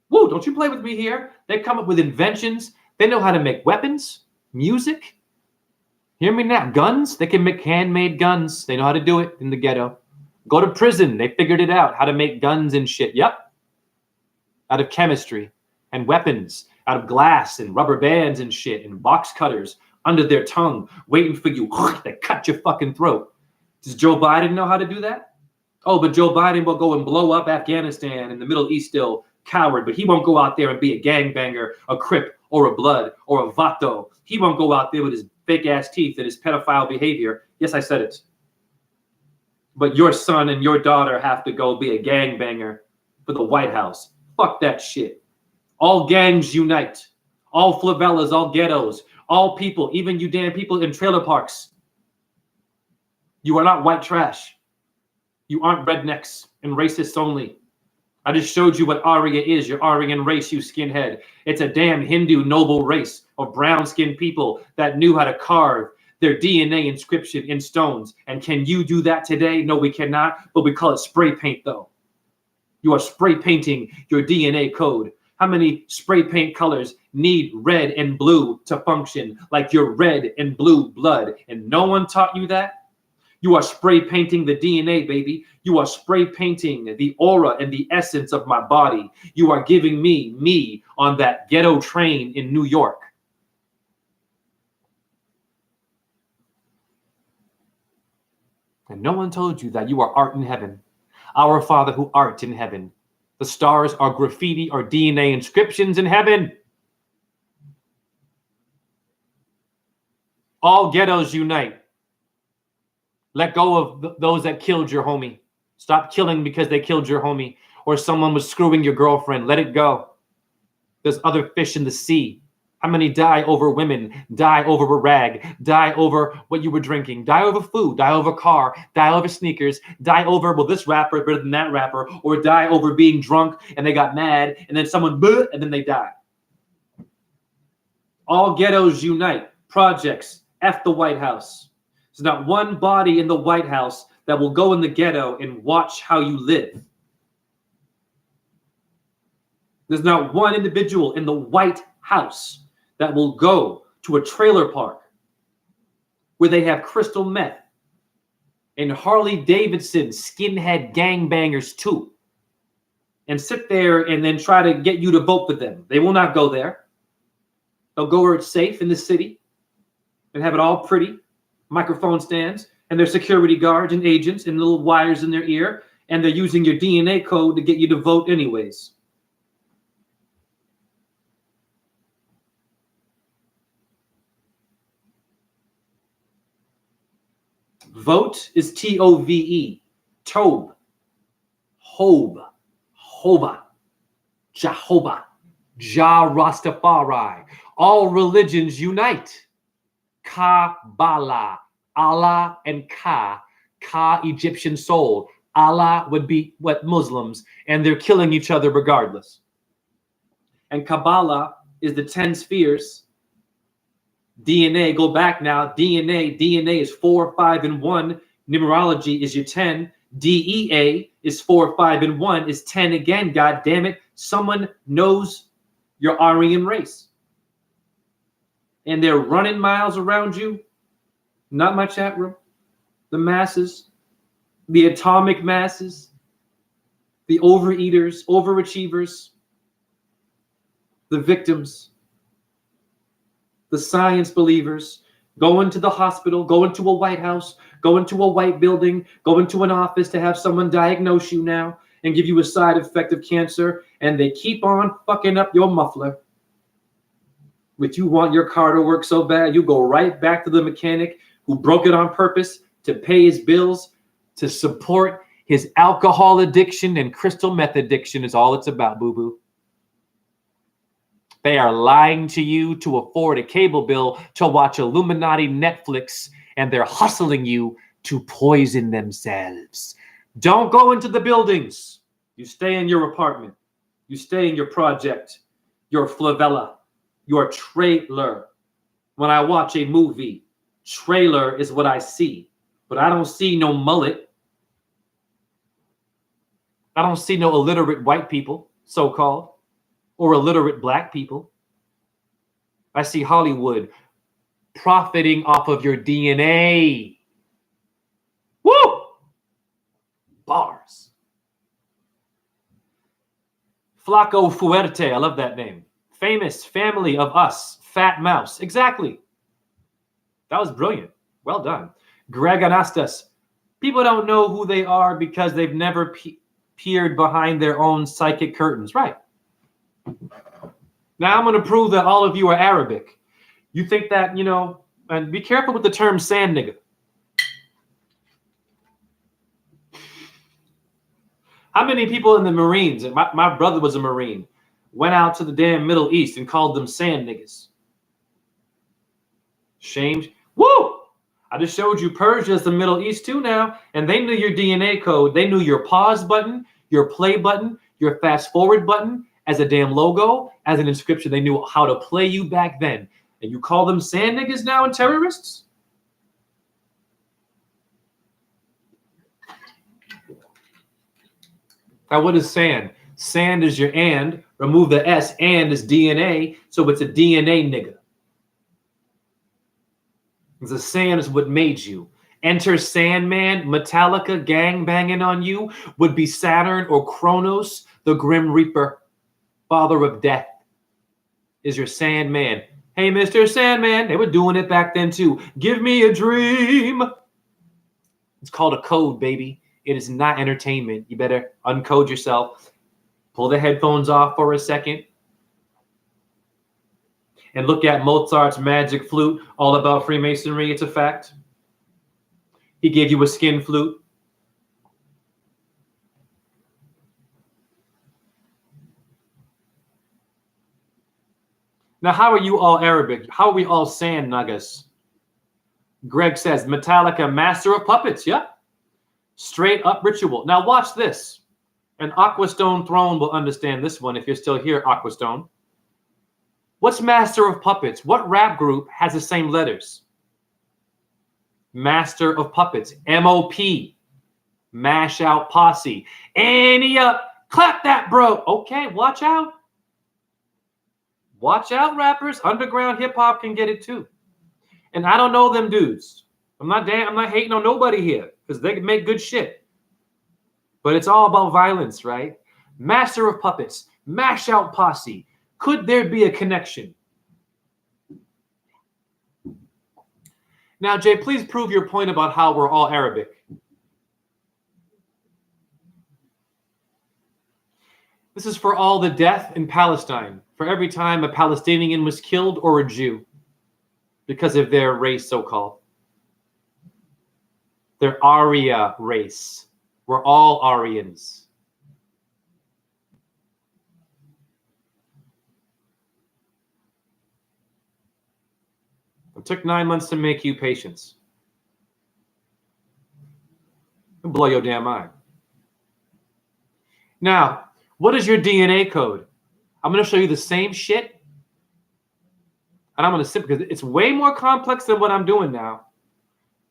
A: whoa, don't you play with me here. They come up with inventions. They know how to make weapons, music. Hear me now. Guns. They can make handmade guns. They know how to do it in the ghetto. Go to prison. They figured it out, how to make guns and shit. Yep. Out of chemistry and weapons, out of glass and rubber bands and shit and box cutters under their tongue, waiting for you to cut your fucking throat. Does Joe Biden know how to do that? Oh, but Joe Biden will go and blow up Afghanistan and the Middle East still, coward, but he won't go out there and be a gangbanger, a Crip, or a Blood, or a Vato. He won't go out there with his fake-ass teeth and his pedophile behavior. Yes, I said it. But your son and your daughter have to go be a gangbanger for the White House. Fuck that shit. All gangs unite. All favelas, all ghettos, all people, even you damn people in trailer parks. You are not white trash. You aren't rednecks and racists only. I just showed you what Arya is, your Aryan race, you skinhead. It's a damn Hindu noble race of brown-skinned people that knew how to carve their DNA inscription in stones. And can you do that today? No, we cannot, but we call it spray paint, though. You are spray painting your DNA code. How many spray paint colors need red and blue to function like your red and blue blood? And no one taught you that? You are spray painting the DNA, baby. You are spray painting the aura and the essence of my body. You are giving me on that ghetto train in New York. And no one told you that you are art in heaven. Our Father who art in heaven. The stars are graffiti or DNA inscriptions in heaven. All ghettos unite. Let go of those that killed your homie. Stop killing because they killed your homie or someone was screwing your girlfriend. Let it go. There's other fish in the sea. How many die over women, die over a rag, die over what you were drinking, die over food, die over car, die over sneakers, die over, well, this rapper is better than that rapper, or die over being drunk and they got mad and then someone, and then they die. All ghettos unite. Projects. F the White House. There's not one body in the White House that will go in the ghetto and watch how you live. There's not one individual in the White House that will go to a trailer park where they have crystal meth and Harley Davidson skinhead gangbangers too, and sit there and then try to get you to vote for them. They will not go there. They'll go where it's safe in the city and have it all pretty, microphone stands, and their security guards and agents and little wires in their ear, and they're using your DNA code to get you to vote anyways. Vote is T-O-V-E. Tobe. Hobe. Hova. Jehovah. Jah Rastafari. All religions unite. Kabbalah. Allah and Ka. Ka, Egyptian soul. Allah would be what Muslims, and they're killing each other regardless. And Kabbalah is the 10 spheres. DNA, go back now. DNA is 4, 5, and 1. Numerology is your 10. DEA is 4, 5, and 1 is 10 again. God damn it. Someone knows your Aryan race. And they're running miles around you. Not my chat room. The masses. The atomic masses. The overeaters, overachievers. The victims. The science believers, going to the hospital, going to a White House, going to a white building, going to an office to have someone diagnose you now and give you a side effect of cancer, and they keep on fucking up your muffler. But you want your car to work so bad, you go right back to the mechanic who broke it on purpose to pay his bills, to support his alcohol addiction and crystal meth addiction is all it's about, boo-boo. They are lying to you to afford a cable bill to watch Illuminati Netflix, and they're hustling you to poison themselves. Don't go into the buildings. You stay in your apartment. You stay in your project, your favela, your trailer. When I watch a movie, trailer is what I see, but I don't see no mullet. I don't see no illiterate white people, so-called, or illiterate black people. I see Hollywood profiting off of your DNA. Woo! Bars. Flaco Fuerte, I love that name. Famous family of us, Fat Mouse. Exactly. That was brilliant. Well done. Greg Anastas. People don't know who they are because they've never peered behind their own psychic curtains. Right. Now I'm going to prove that all of you are Arabic. You think that, you know, and be careful with the term sand nigga. How many people in the Marines, and my brother was a Marine, went out to the damn Middle East and called them sand niggas? Shamed. Woo! I just showed you Persia is the Middle East too now, and they knew your DNA code. They knew your pause button, your play button, your fast forward button as a damn logo, as an inscription. They knew how to play you back then. And you call them sand niggas now and terrorists? Now, what is sand? Sand is your and. Remove the S, and is DNA, so it's a DNA nigga. The sand is what made you. Enter Sandman, Metallica gang banging on you would be Saturn or Kronos, the Grim Reaper, father of death, is your Sandman. Hey, Mr. Sandman, they were doing it back then too. Give me a dream. It's called a code, baby. It is not entertainment. You better uncode yourself. Pull the headphones off for a second. And look at Mozart's magic flute, all about Freemasonry. It's a fact. He gave you a skin flute. Now, how are you all Arabic? How are we all sand nuggas? Greg says, Metallica, master of puppets. Yeah. Straight up ritual. Now, watch this. And Aquastone Throne will understand this one if you're still here, Aquastone. What's Master of Puppets? What rap group has the same letters? Master of Puppets. M.O.P. Mash Out Posse. Annie up. Clap that, bro. Okay, watch out. Watch out, rappers. Underground hip-hop can get it too. And I don't know them dudes. I'm not hating on nobody here because they can make good shit. But it's all about violence, right? Master of Puppets. Mash Out Posse. Could there be a connection? Now, Jay, please prove your point about how we're all Arabic. This is for all the death in Palestine, for every time a Palestinian was killed or a Jew because of their race, so-called. Their Arya race. We're all Aryans. It took 9 months to make you patience. It'll blow your damn mind. Now, what is your DNA code? I'm going to show you the same shit. And I'm going to because it's way more complex than what I'm doing now,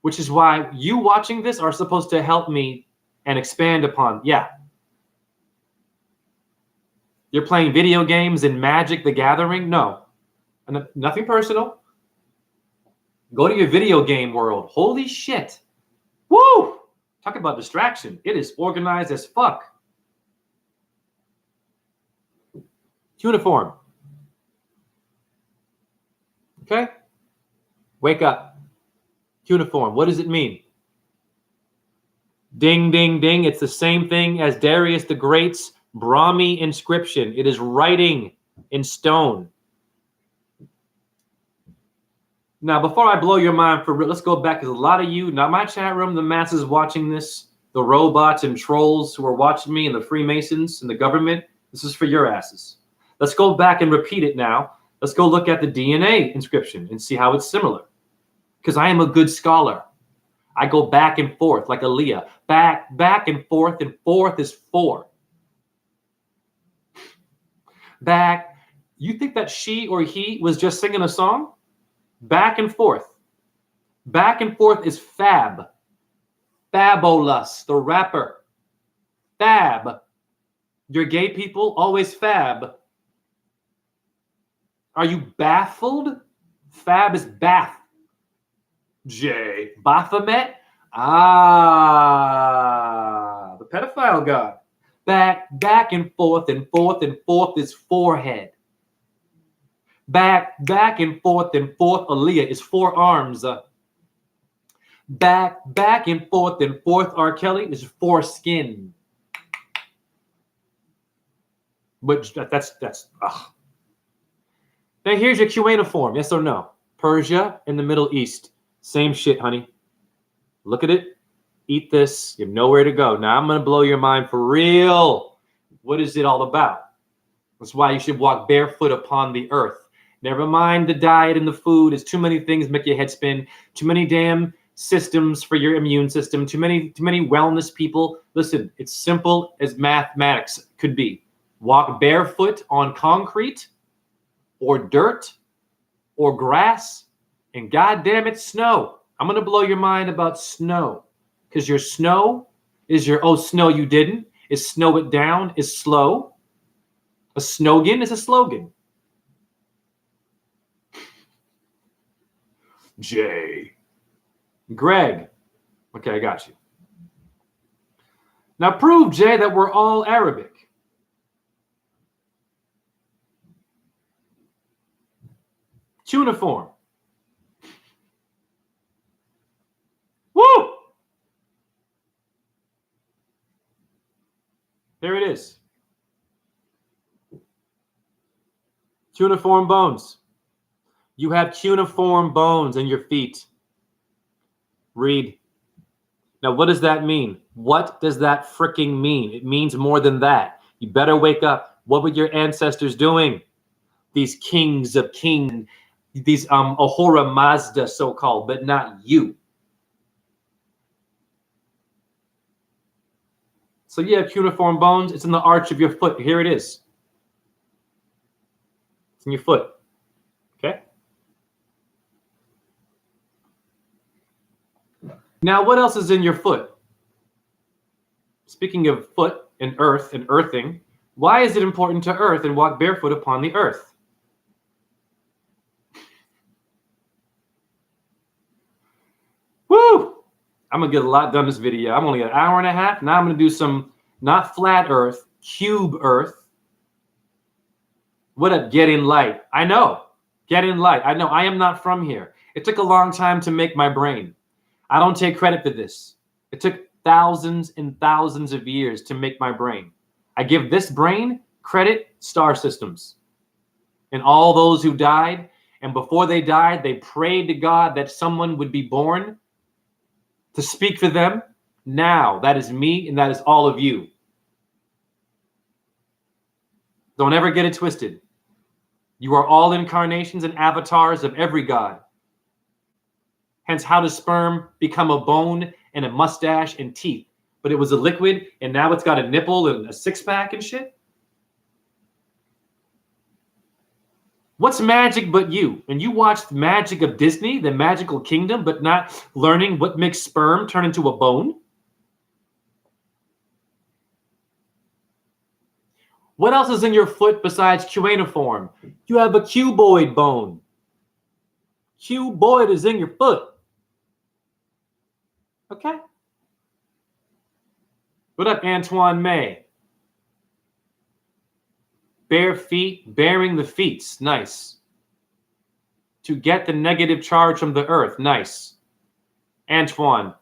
A: which is why you watching this are supposed to help me and expand upon. Yeah. You're playing video games and Magic the Gathering? No. Nothing personal. Go to your video game world. Holy shit. Woo! Talk about distraction. It is organized as fuck. Uniform. Okay? Wake up. Uniform. What does it mean? Ding, ding, ding. It's the same thing as Darius the Great's Brahmi inscription. It is writing in stone. Now, before I blow your mind for real, let's go back because a lot of you, not my chat room, the masses watching this, the robots and trolls who are watching me and the Freemasons and the government, this is for your asses. Let's go back and repeat it now. Let's go look at the DNA inscription and see how it's similar. Because I am a good scholar. I go back and forth like Aaliyah. Back and forth is 4. Back. You think that she or he was just singing a song? Back and forth. Back and forth is fab. Fabulous, the rapper. Fab. You're gay people, always fab. Are you baffled? Fab is bath. J. Baphomet? Ah, the pedophile god. Back and forth and forth and forth is forehead. Back and forth Aaliyah is forearms. Back and forth R. Kelly is foreskin. But that's ugh. Now here's your cuneiform, yes or no? Persia and the Middle East. Same shit, honey. Look at it. Eat this. You have nowhere to go. Now I'm going to blow your mind for real. What is it all about? That's why you should walk barefoot upon the earth. Never mind the diet and the food. It's too many things make your head spin. Too many damn systems for your immune system. Too many wellness people. Listen, it's simple as mathematics could be. Walk barefoot on concrete or dirt or grass, and goddamn it, snow. I'm going to blow your mind about snow, because your snow is your, oh, snow you didn't, is snow it down, is slow. A slogan is a slogan. J. Greg. Okay, I got you. Now prove, Jay, that we're all Arabic. Cuneiform. Woo! There it is. Cuneiform bones. You have cuneiform bones in your feet. Read. Now, what does that mean? What does that freaking mean? It means more than that. You better wake up. What were your ancestors doing? These kings of kings, these Ahura Mazda so-called, but not you. So you have cuneiform bones. It's in the arch of your foot. Here it is. It's in your foot. Okay? Now, what else is in your foot? Speaking of foot and earth and earthing, why is it important to earth and walk barefoot upon the earth? Woo! I'm going to get a lot done this video. I'm only an hour and a half. Now I'm going to do some, not flat earth, cube earth. What up, get in light? I know. Get in light. I know. I am not from here. It took a long time to make my brain. I don't take credit for this. It took thousands and thousands of years to make my brain. I give this brain credit, star systems. And all those who died, and before they died, they prayed to God that someone would be born to speak for them. Now, that is me, and that is all of you. Don't ever get it twisted. You are all incarnations and avatars of every god. Hence, how does sperm become a bone and a mustache and teeth? But it was a liquid, and now it's got a nipple and a six-pack and shit? What's magic but you? And you watched Magic of Disney, the Magical Kingdom, but not learning what makes sperm turn into a bone? What else is in your foot besides cuneiform? You have a cuboid bone. Cuboid is in your foot. Okay. What up, Antoine May? Bare feet, bearing the feet. Nice. To get the negative charge from the earth. Nice. Antoine,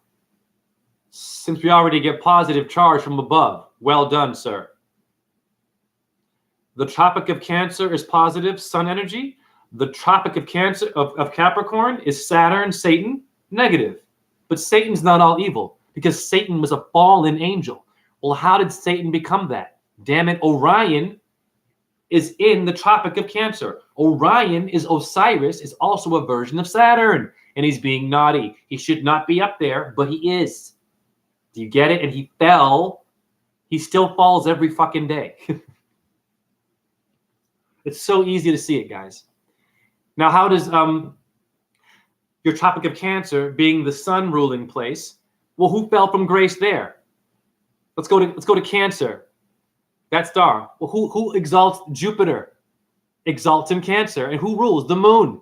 A: since we already get positive charge from above, well done, sir. The Tropic of Cancer is positive sun energy. The Tropic of Cancer of Capricorn is Saturn, Satan, negative. But Satan's not all evil, because Satan was a fallen angel. Well, how did Satan become that? Damn it, Orion is in the Tropic of Cancer. Orion is Osiris, is also a version of Saturn, and he's being naughty. He should not be up there, but he is. Do you get it? And he fell. He still falls every fucking day. It's so easy to see it, guys. Now, how does Your Tropic of Cancer being the sun ruling place. Well, who fell from grace there? Let's go to Cancer. That star. Well, who exalts Jupiter? Exalts in Cancer. And who rules? The moon.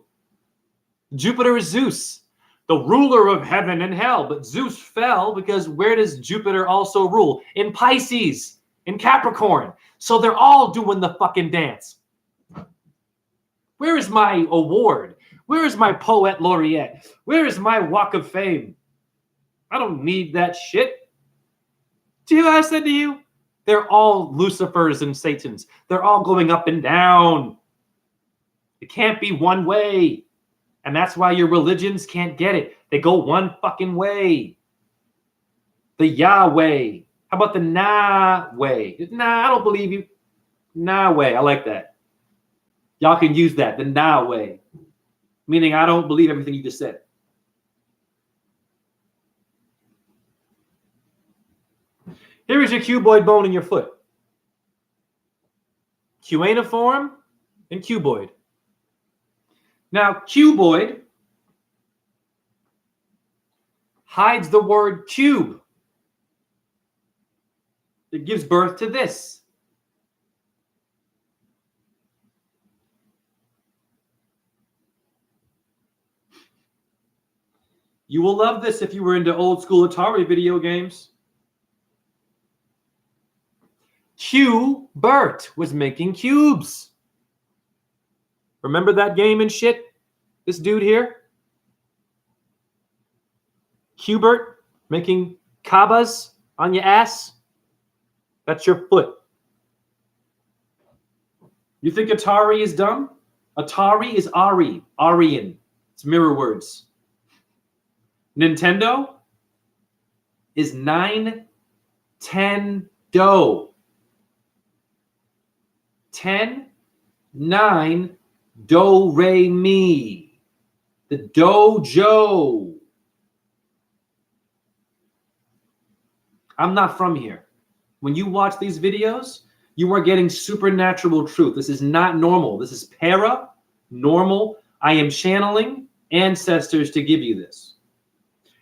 A: Jupiter is Zeus, the ruler of heaven and hell. But Zeus fell because where does Jupiter also rule? In Pisces, in Capricorn. So they're all doing the fucking dance. Where is my award? Where is my poet laureate? Where is my walk of fame? I don't need that shit. Do you hear what I said to you? They're all Lucifers and Satans. They're all going up and down. It can't be one way. And that's why your religions can't get it. They go one fucking way. The Yahweh. How about the Nah way? Nah, I don't believe you. Nah way. I like that. Y'all can use that. The Nah way. Meaning I don't believe everything you just said. Here is your cuboid bone in your foot. Cuaniform and cuboid. Now, cuboid hides the word cube. It gives birth to this. You will love this if you were into old school Atari video games. Q-Bert was making cubes. Remember that game and shit? This dude here? Q-Bert making kabas on your ass? That's your foot. You think Atari is dumb? Atari is Ari, Aryan. It's mirror words. Nintendo is 9-10-do. 10, 9, do, re, mi. The dojo. I'm not from here. When you watch these videos, you are getting supernatural truth. This is not normal. This is paranormal. I am channeling ancestors to give you this.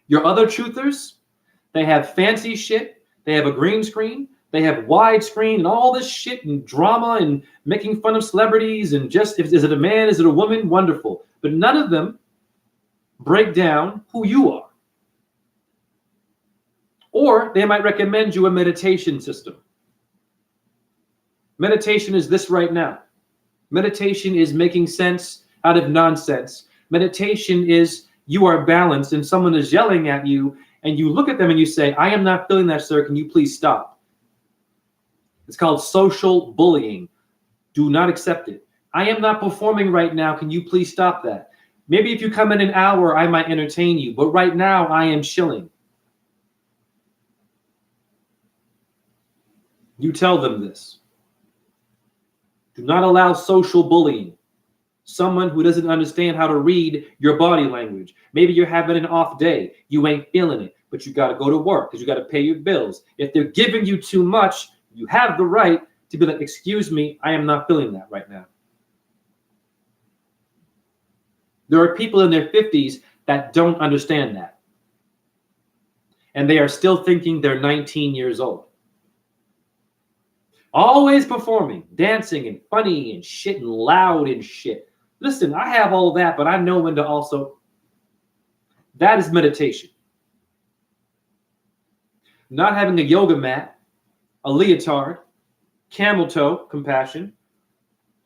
A: Your other truthers, they have fancy shit. They have a green screen. They have widescreen and all this shit and drama and making fun of celebrities and just, is it a man, is it a woman? Wonderful. But none of them break down who you are. Or they might recommend you a meditation system. Meditation is this right now. Meditation is making sense out of nonsense. Meditation is you are balanced and someone is yelling at you and you look at them and you say, I am not feeling that, sir. Can you please stop? It's called social bullying. Do not accept it. I am not performing right now. Can you please stop that? Maybe if you come in an hour, I might entertain you. But right now, I am chilling. You tell them this. Do not allow social bullying. Someone who doesn't understand how to read your body language. Maybe you're having an off day. You ain't feeling it, but you got to go to work because you got to pay your bills. If they're giving you too much, you have the right to be like, excuse me, I am not feeling that right now. There are people in their 50s that don't understand that. And they are still thinking they're 19 years old. Always performing, dancing and funny and shit and loud and shit. Listen, I have all that, but I know when to also. That is meditation. Not having a yoga mat, a leotard, camel toe, compassion,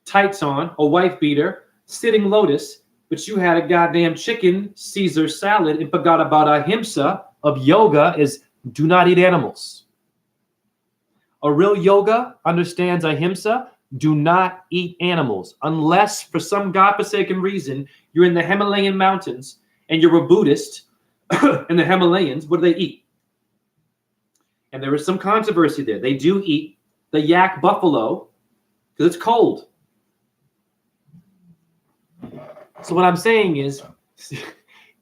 A: tights on, a wife beater, sitting lotus, but you had a goddamn chicken Caesar salad and forgot about ahimsa of yoga is do not eat animals. A real yoga understands ahimsa, do not eat animals, unless for some godforsaken reason you're in the Himalayan mountains and you're a Buddhist in the Himalayas. What do they eat? And there is some controversy there. They do eat the yak buffalo because it's cold. So what I'm saying is,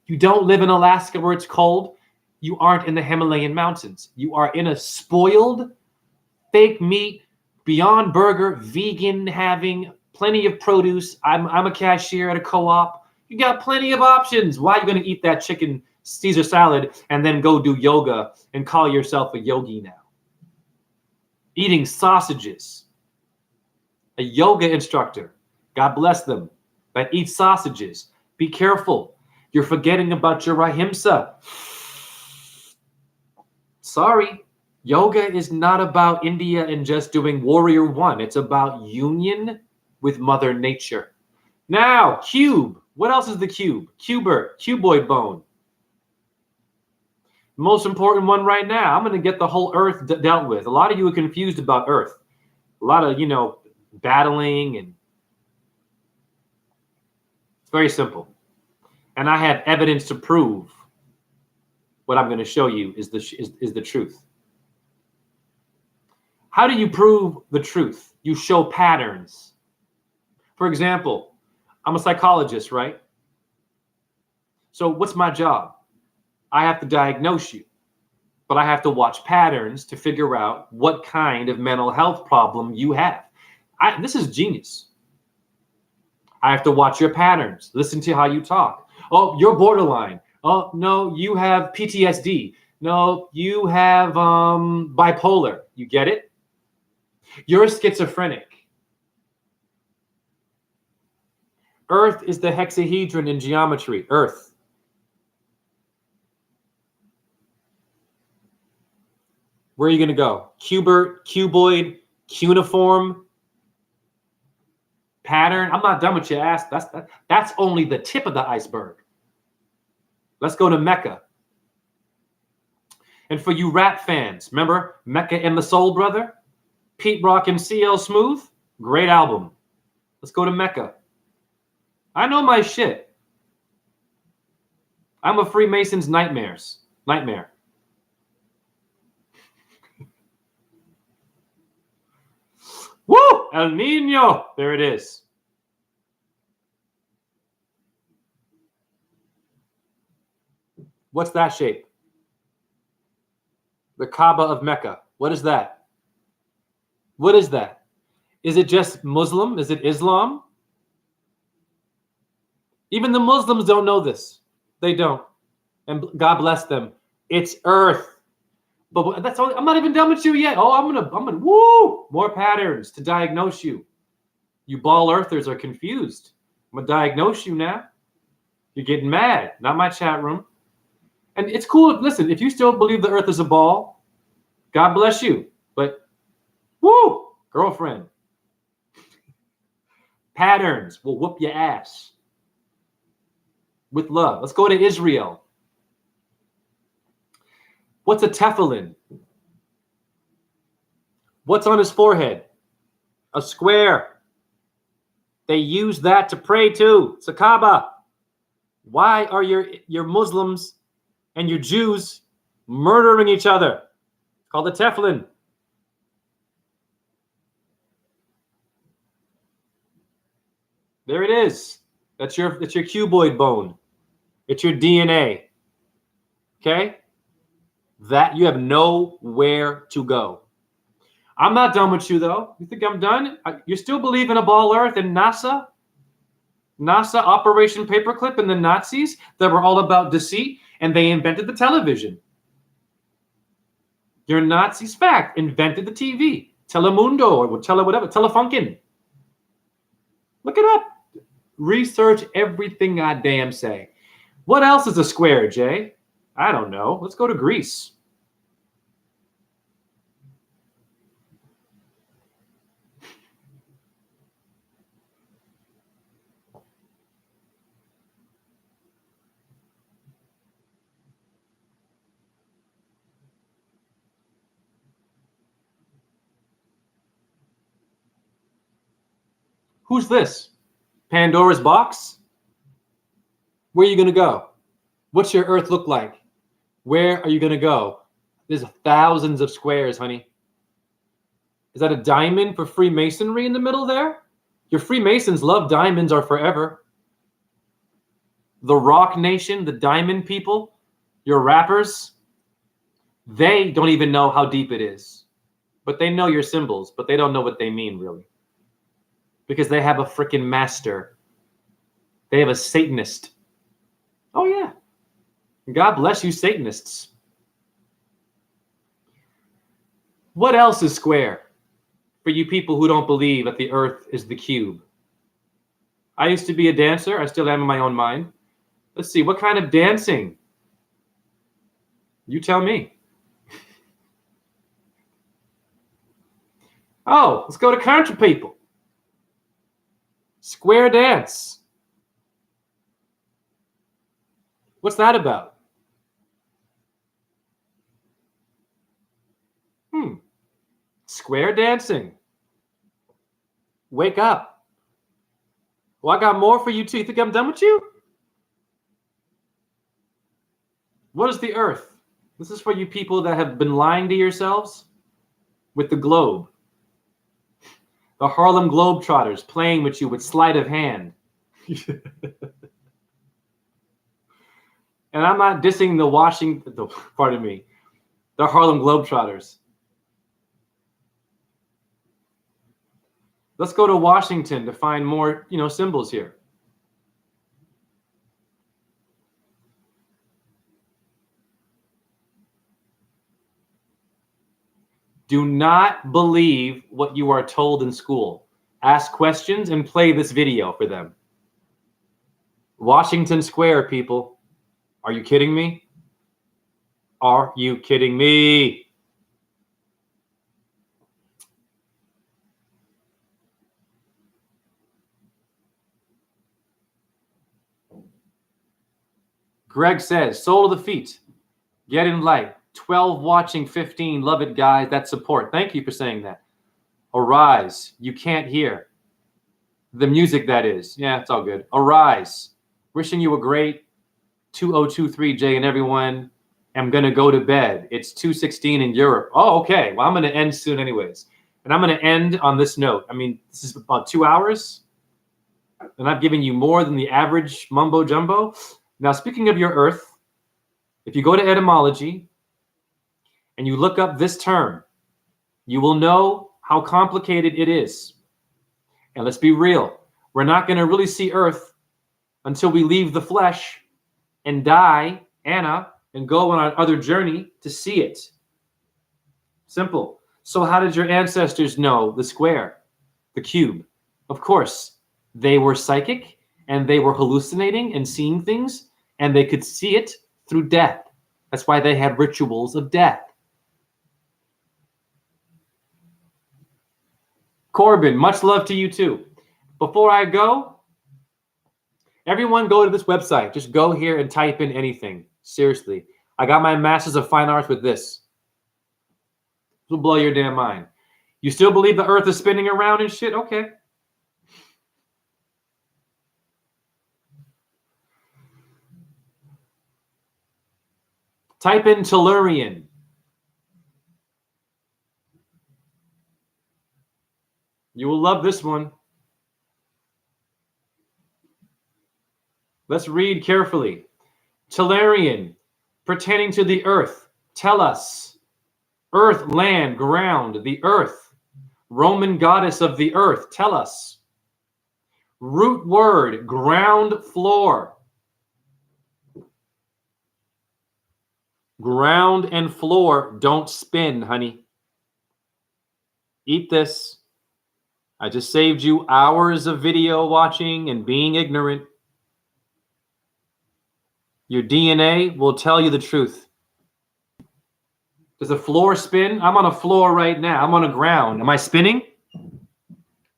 A: you don't live in Alaska where it's cold. You aren't in the Himalayan mountains. You are in a spoiled, fake meat, Beyond Burger, vegan, having plenty of produce. I'm a cashier at a co-op. You got plenty of options. Why are you going to eat that chicken Caesar salad and then go do yoga and call yourself a yogi now? Eating sausages. A yoga instructor, God bless them, that eats sausages. Be careful. You're forgetting about your ahimsa. Sorry. Yoga is not about India and just doing warrior one. It's about union with Mother Nature. Now, cube. What else is the cube? Cuboid bone. Most important one right now. I'm going to get the whole earth dealt with. A lot of you are confused about earth. A lot of, battling, and it's very simple. And I have evidence to prove what I'm going to show you is the truth. How do you prove the truth? You show patterns. For example, I'm a psychologist, right? So what's my job? I have to diagnose you, but I have to watch patterns to figure out what kind of mental health problem you have. This is genius. I have to watch your patterns, listen to how you talk. Oh, you're borderline. Oh, no, you have PTSD. No, you have bipolar. You get it? You're schizophrenic. Earth is the hexahedron in geometry. Earth. Where are you going to go? Cuboid, cuneiform, pattern. I'm not done with your ass. That's only the tip of the iceberg. Let's go to Mecca. And for you rap fans, remember Mecca and the Soul Brother? Pete Rock and CL Smooth? Great album. Let's go to Mecca. I know my shit. I'm a Freemason's nightmare. Woo! El Nino. There it is. What's that shape? The Kaaba of Mecca. What is that? What is that? Is it just Muslim? Is it Islam? Even the Muslims don't know this. They don't. And God bless them. It's Earth. But that's all. I'm not even done with you yet. Oh, I'm gonna woo! More patterns to diagnose you. You ball earthers are confused. I'm gonna diagnose you now. You're getting mad. Not my chat room. And it's cool. Listen, if you still believe the earth is a ball, God bless you. But woo, girlfriend. Patterns will whoop your ass. With love. Let's go to Israel. What's a tefillin? What's on his forehead? A square. They use that to pray to. It's a Kaaba. Why are your Muslims and your Jews murdering each other? It's called a tefillin. There it is. That's your cuboid bone. It's your DNA. Okay? That you have nowhere to go. I'm not done with you, though. You think I'm done? You still believe in a ball Earth and NASA? NASA, Operation Paperclip, and the Nazis that were all about deceit, and they invented the television. Your Nazis, fact, invented the TV. Telemundo or whatever, Telefunken. Look it up. Research everything I damn say. What else is a square, Jay? I don't know. Let's go to Greece. Who's this? Pandora's box? Where are you going to go? What's your Earth look like? Where are you going to go? There's thousands of squares, honey. Is that a diamond for Freemasonry in the middle there? Your Freemasons love diamonds are forever. The Rock Nation, the diamond people, your rappers, they don't even know how deep it is. But they know your symbols, but they don't know what they mean, really. Because they have a freaking master. They have a Satanist. Oh, yeah. God bless you, Satanists. What else is square for you people who don't believe that the earth is the cube? I used to be a dancer. I still am in my own mind. Let's see. What kind of dancing? You tell me. Oh, let's go to country people. Square dance. What's that about? Square dancing. Wake up. Well, I got more for you too. You think I'm done with you? What is the earth? This is for you people that have been lying to yourselves with the globe. The Harlem Globetrotters playing with you with sleight of hand. And I'm not dissing the the Harlem Globetrotters. Let's go to Washington to find more, symbols here. Do not believe what you are told in school. Ask questions and play this video for them. Washington Square, people. Are you kidding me? Are you kidding me? Greg says, soul of the feet, get in light. 12 watching, 15, love it, guys. That's support. Thank you for saying that. Arise. You can't hear. The music, that is. Yeah, it's all good. Arise. Wishing you a great 2023, Jay and everyone. I'm going to go to bed. It's 2:16 in Europe. Oh, okay. Well, I'm going to end soon anyways. And I'm going to end on this note. I mean, this is about 2 hours. And I've given you more than the average mumbo jumbo. Now, speaking of your earth, if you go to etymology and you look up this term, you will know how complicated it is. And let's be real. We're not going to really see earth until we leave the flesh and die, Anna, and go on our other journey to see it. Simple. So how did your ancestors know the square, the cube? Of course, they were psychic and they were hallucinating and seeing things, and they could see it through death. That's why they had rituals of death. Corbin, much love to you too. Before I go, everyone go to this website. Just go here and type in anything. Seriously. I got my Masters of Fine Arts with this. This will blow your damn mind. You still believe the earth is spinning around and shit? Okay. Type in Tellurian. You will love this one. Let's read carefully. Tellurian, pertaining to the earth. Tell us. Earth, land, ground, the earth. Roman goddess of the earth. Tell us. Root word, ground floor. Ground and floor don't spin, honey. Eat this. I just saved you hours of video watching and being ignorant. Your DNA will tell you the truth. Does the floor spin? I'm on a floor right now. I'm on a ground. Am I spinning?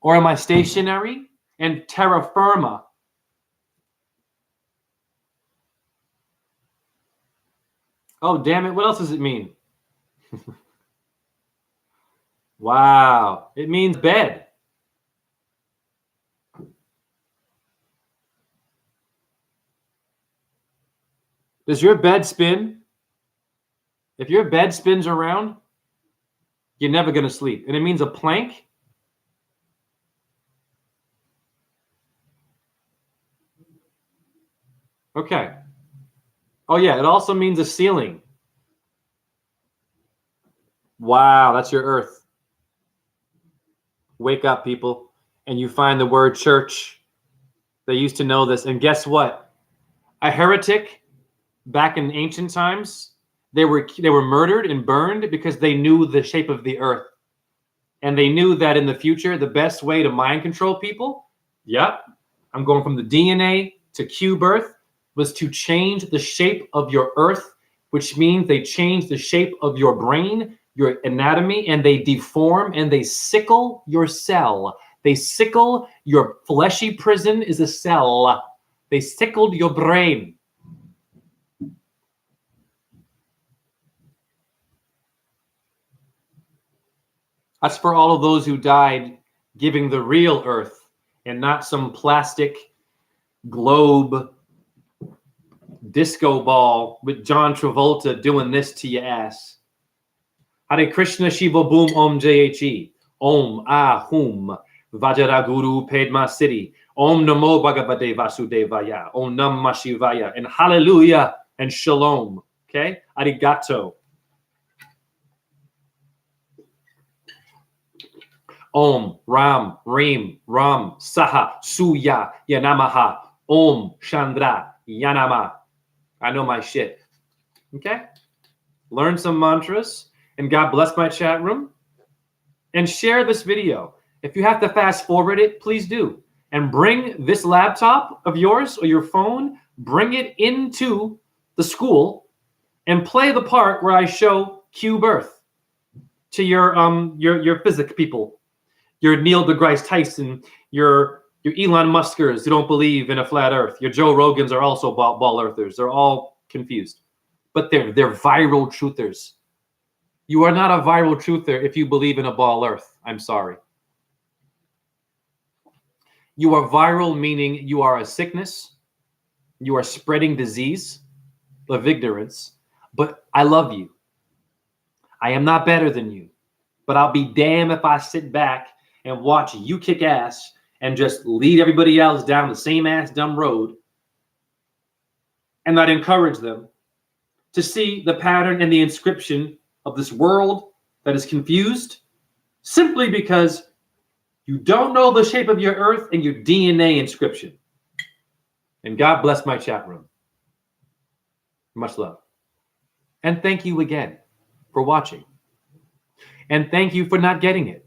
A: Or am I stationary and terra firma? Oh, damn it. What else does it mean? Wow. It means bed. Does your bed spin? If your bed spins around, you're never going to sleep. And it means a plank. Okay. Oh, yeah. It also means a ceiling. Wow. That's your earth. Wake up, people. And you find the word church. They used to know this. And guess what? A heretic back in ancient times, they were murdered and burned because they knew the shape of the earth. And they knew that in the future, the best way to mind control people, yep, I'm going from the DNA to Q birth, was to change the shape of your earth, which means they change the shape of your brain, your anatomy, and they deform and they sickle your cell. They sickle your fleshy prison is a cell. They sickled your brain. That's for all of those who died giving the real earth and not some plastic globe disco ball with John Travolta doing this to your ass. Hare Krishna Shiva Boom Om JHE. Om Ahum Vajraguru Padma Siddhi. Om Namo Bhagavate Vasudevaya. Om Namah Shivaya. And hallelujah and shalom. Okay? Arigato. Om Ram Reem Ram Saha Suya Yanamaha. Om Chandra Yanama. I know my shit. Okay? Learn some mantras. And God bless my chat room. And share this video. If you have to fast forward it, please do. And bring this laptop of yours or your phone, bring it into the school and play the part where I show Q birth to your physics people, your Neil deGrasse Tyson, your Elon Muskers who don't believe in a flat earth. Your Joe Rogans are also ball earthers. They're all confused. But they're viral truthers. You are not a viral truther if you believe in a ball earth. I'm sorry. You are viral, meaning you are a sickness. You are spreading disease of ignorance. But I love you. I am not better than you. But I'll be damned if I sit back and watch you kick ass and just lead everybody else down the same ass dumb road and not encourage them to see the pattern and the inscription of this world that is confused simply because you don't know the shape of your earth and your DNA inscription. And God bless my chat room. Much love. And thank you again for watching. And thank you for not getting it.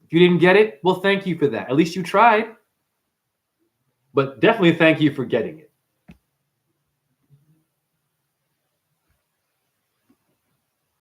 A: If you didn't get it, well, thank you for that. At least you tried. But definitely thank you for getting it.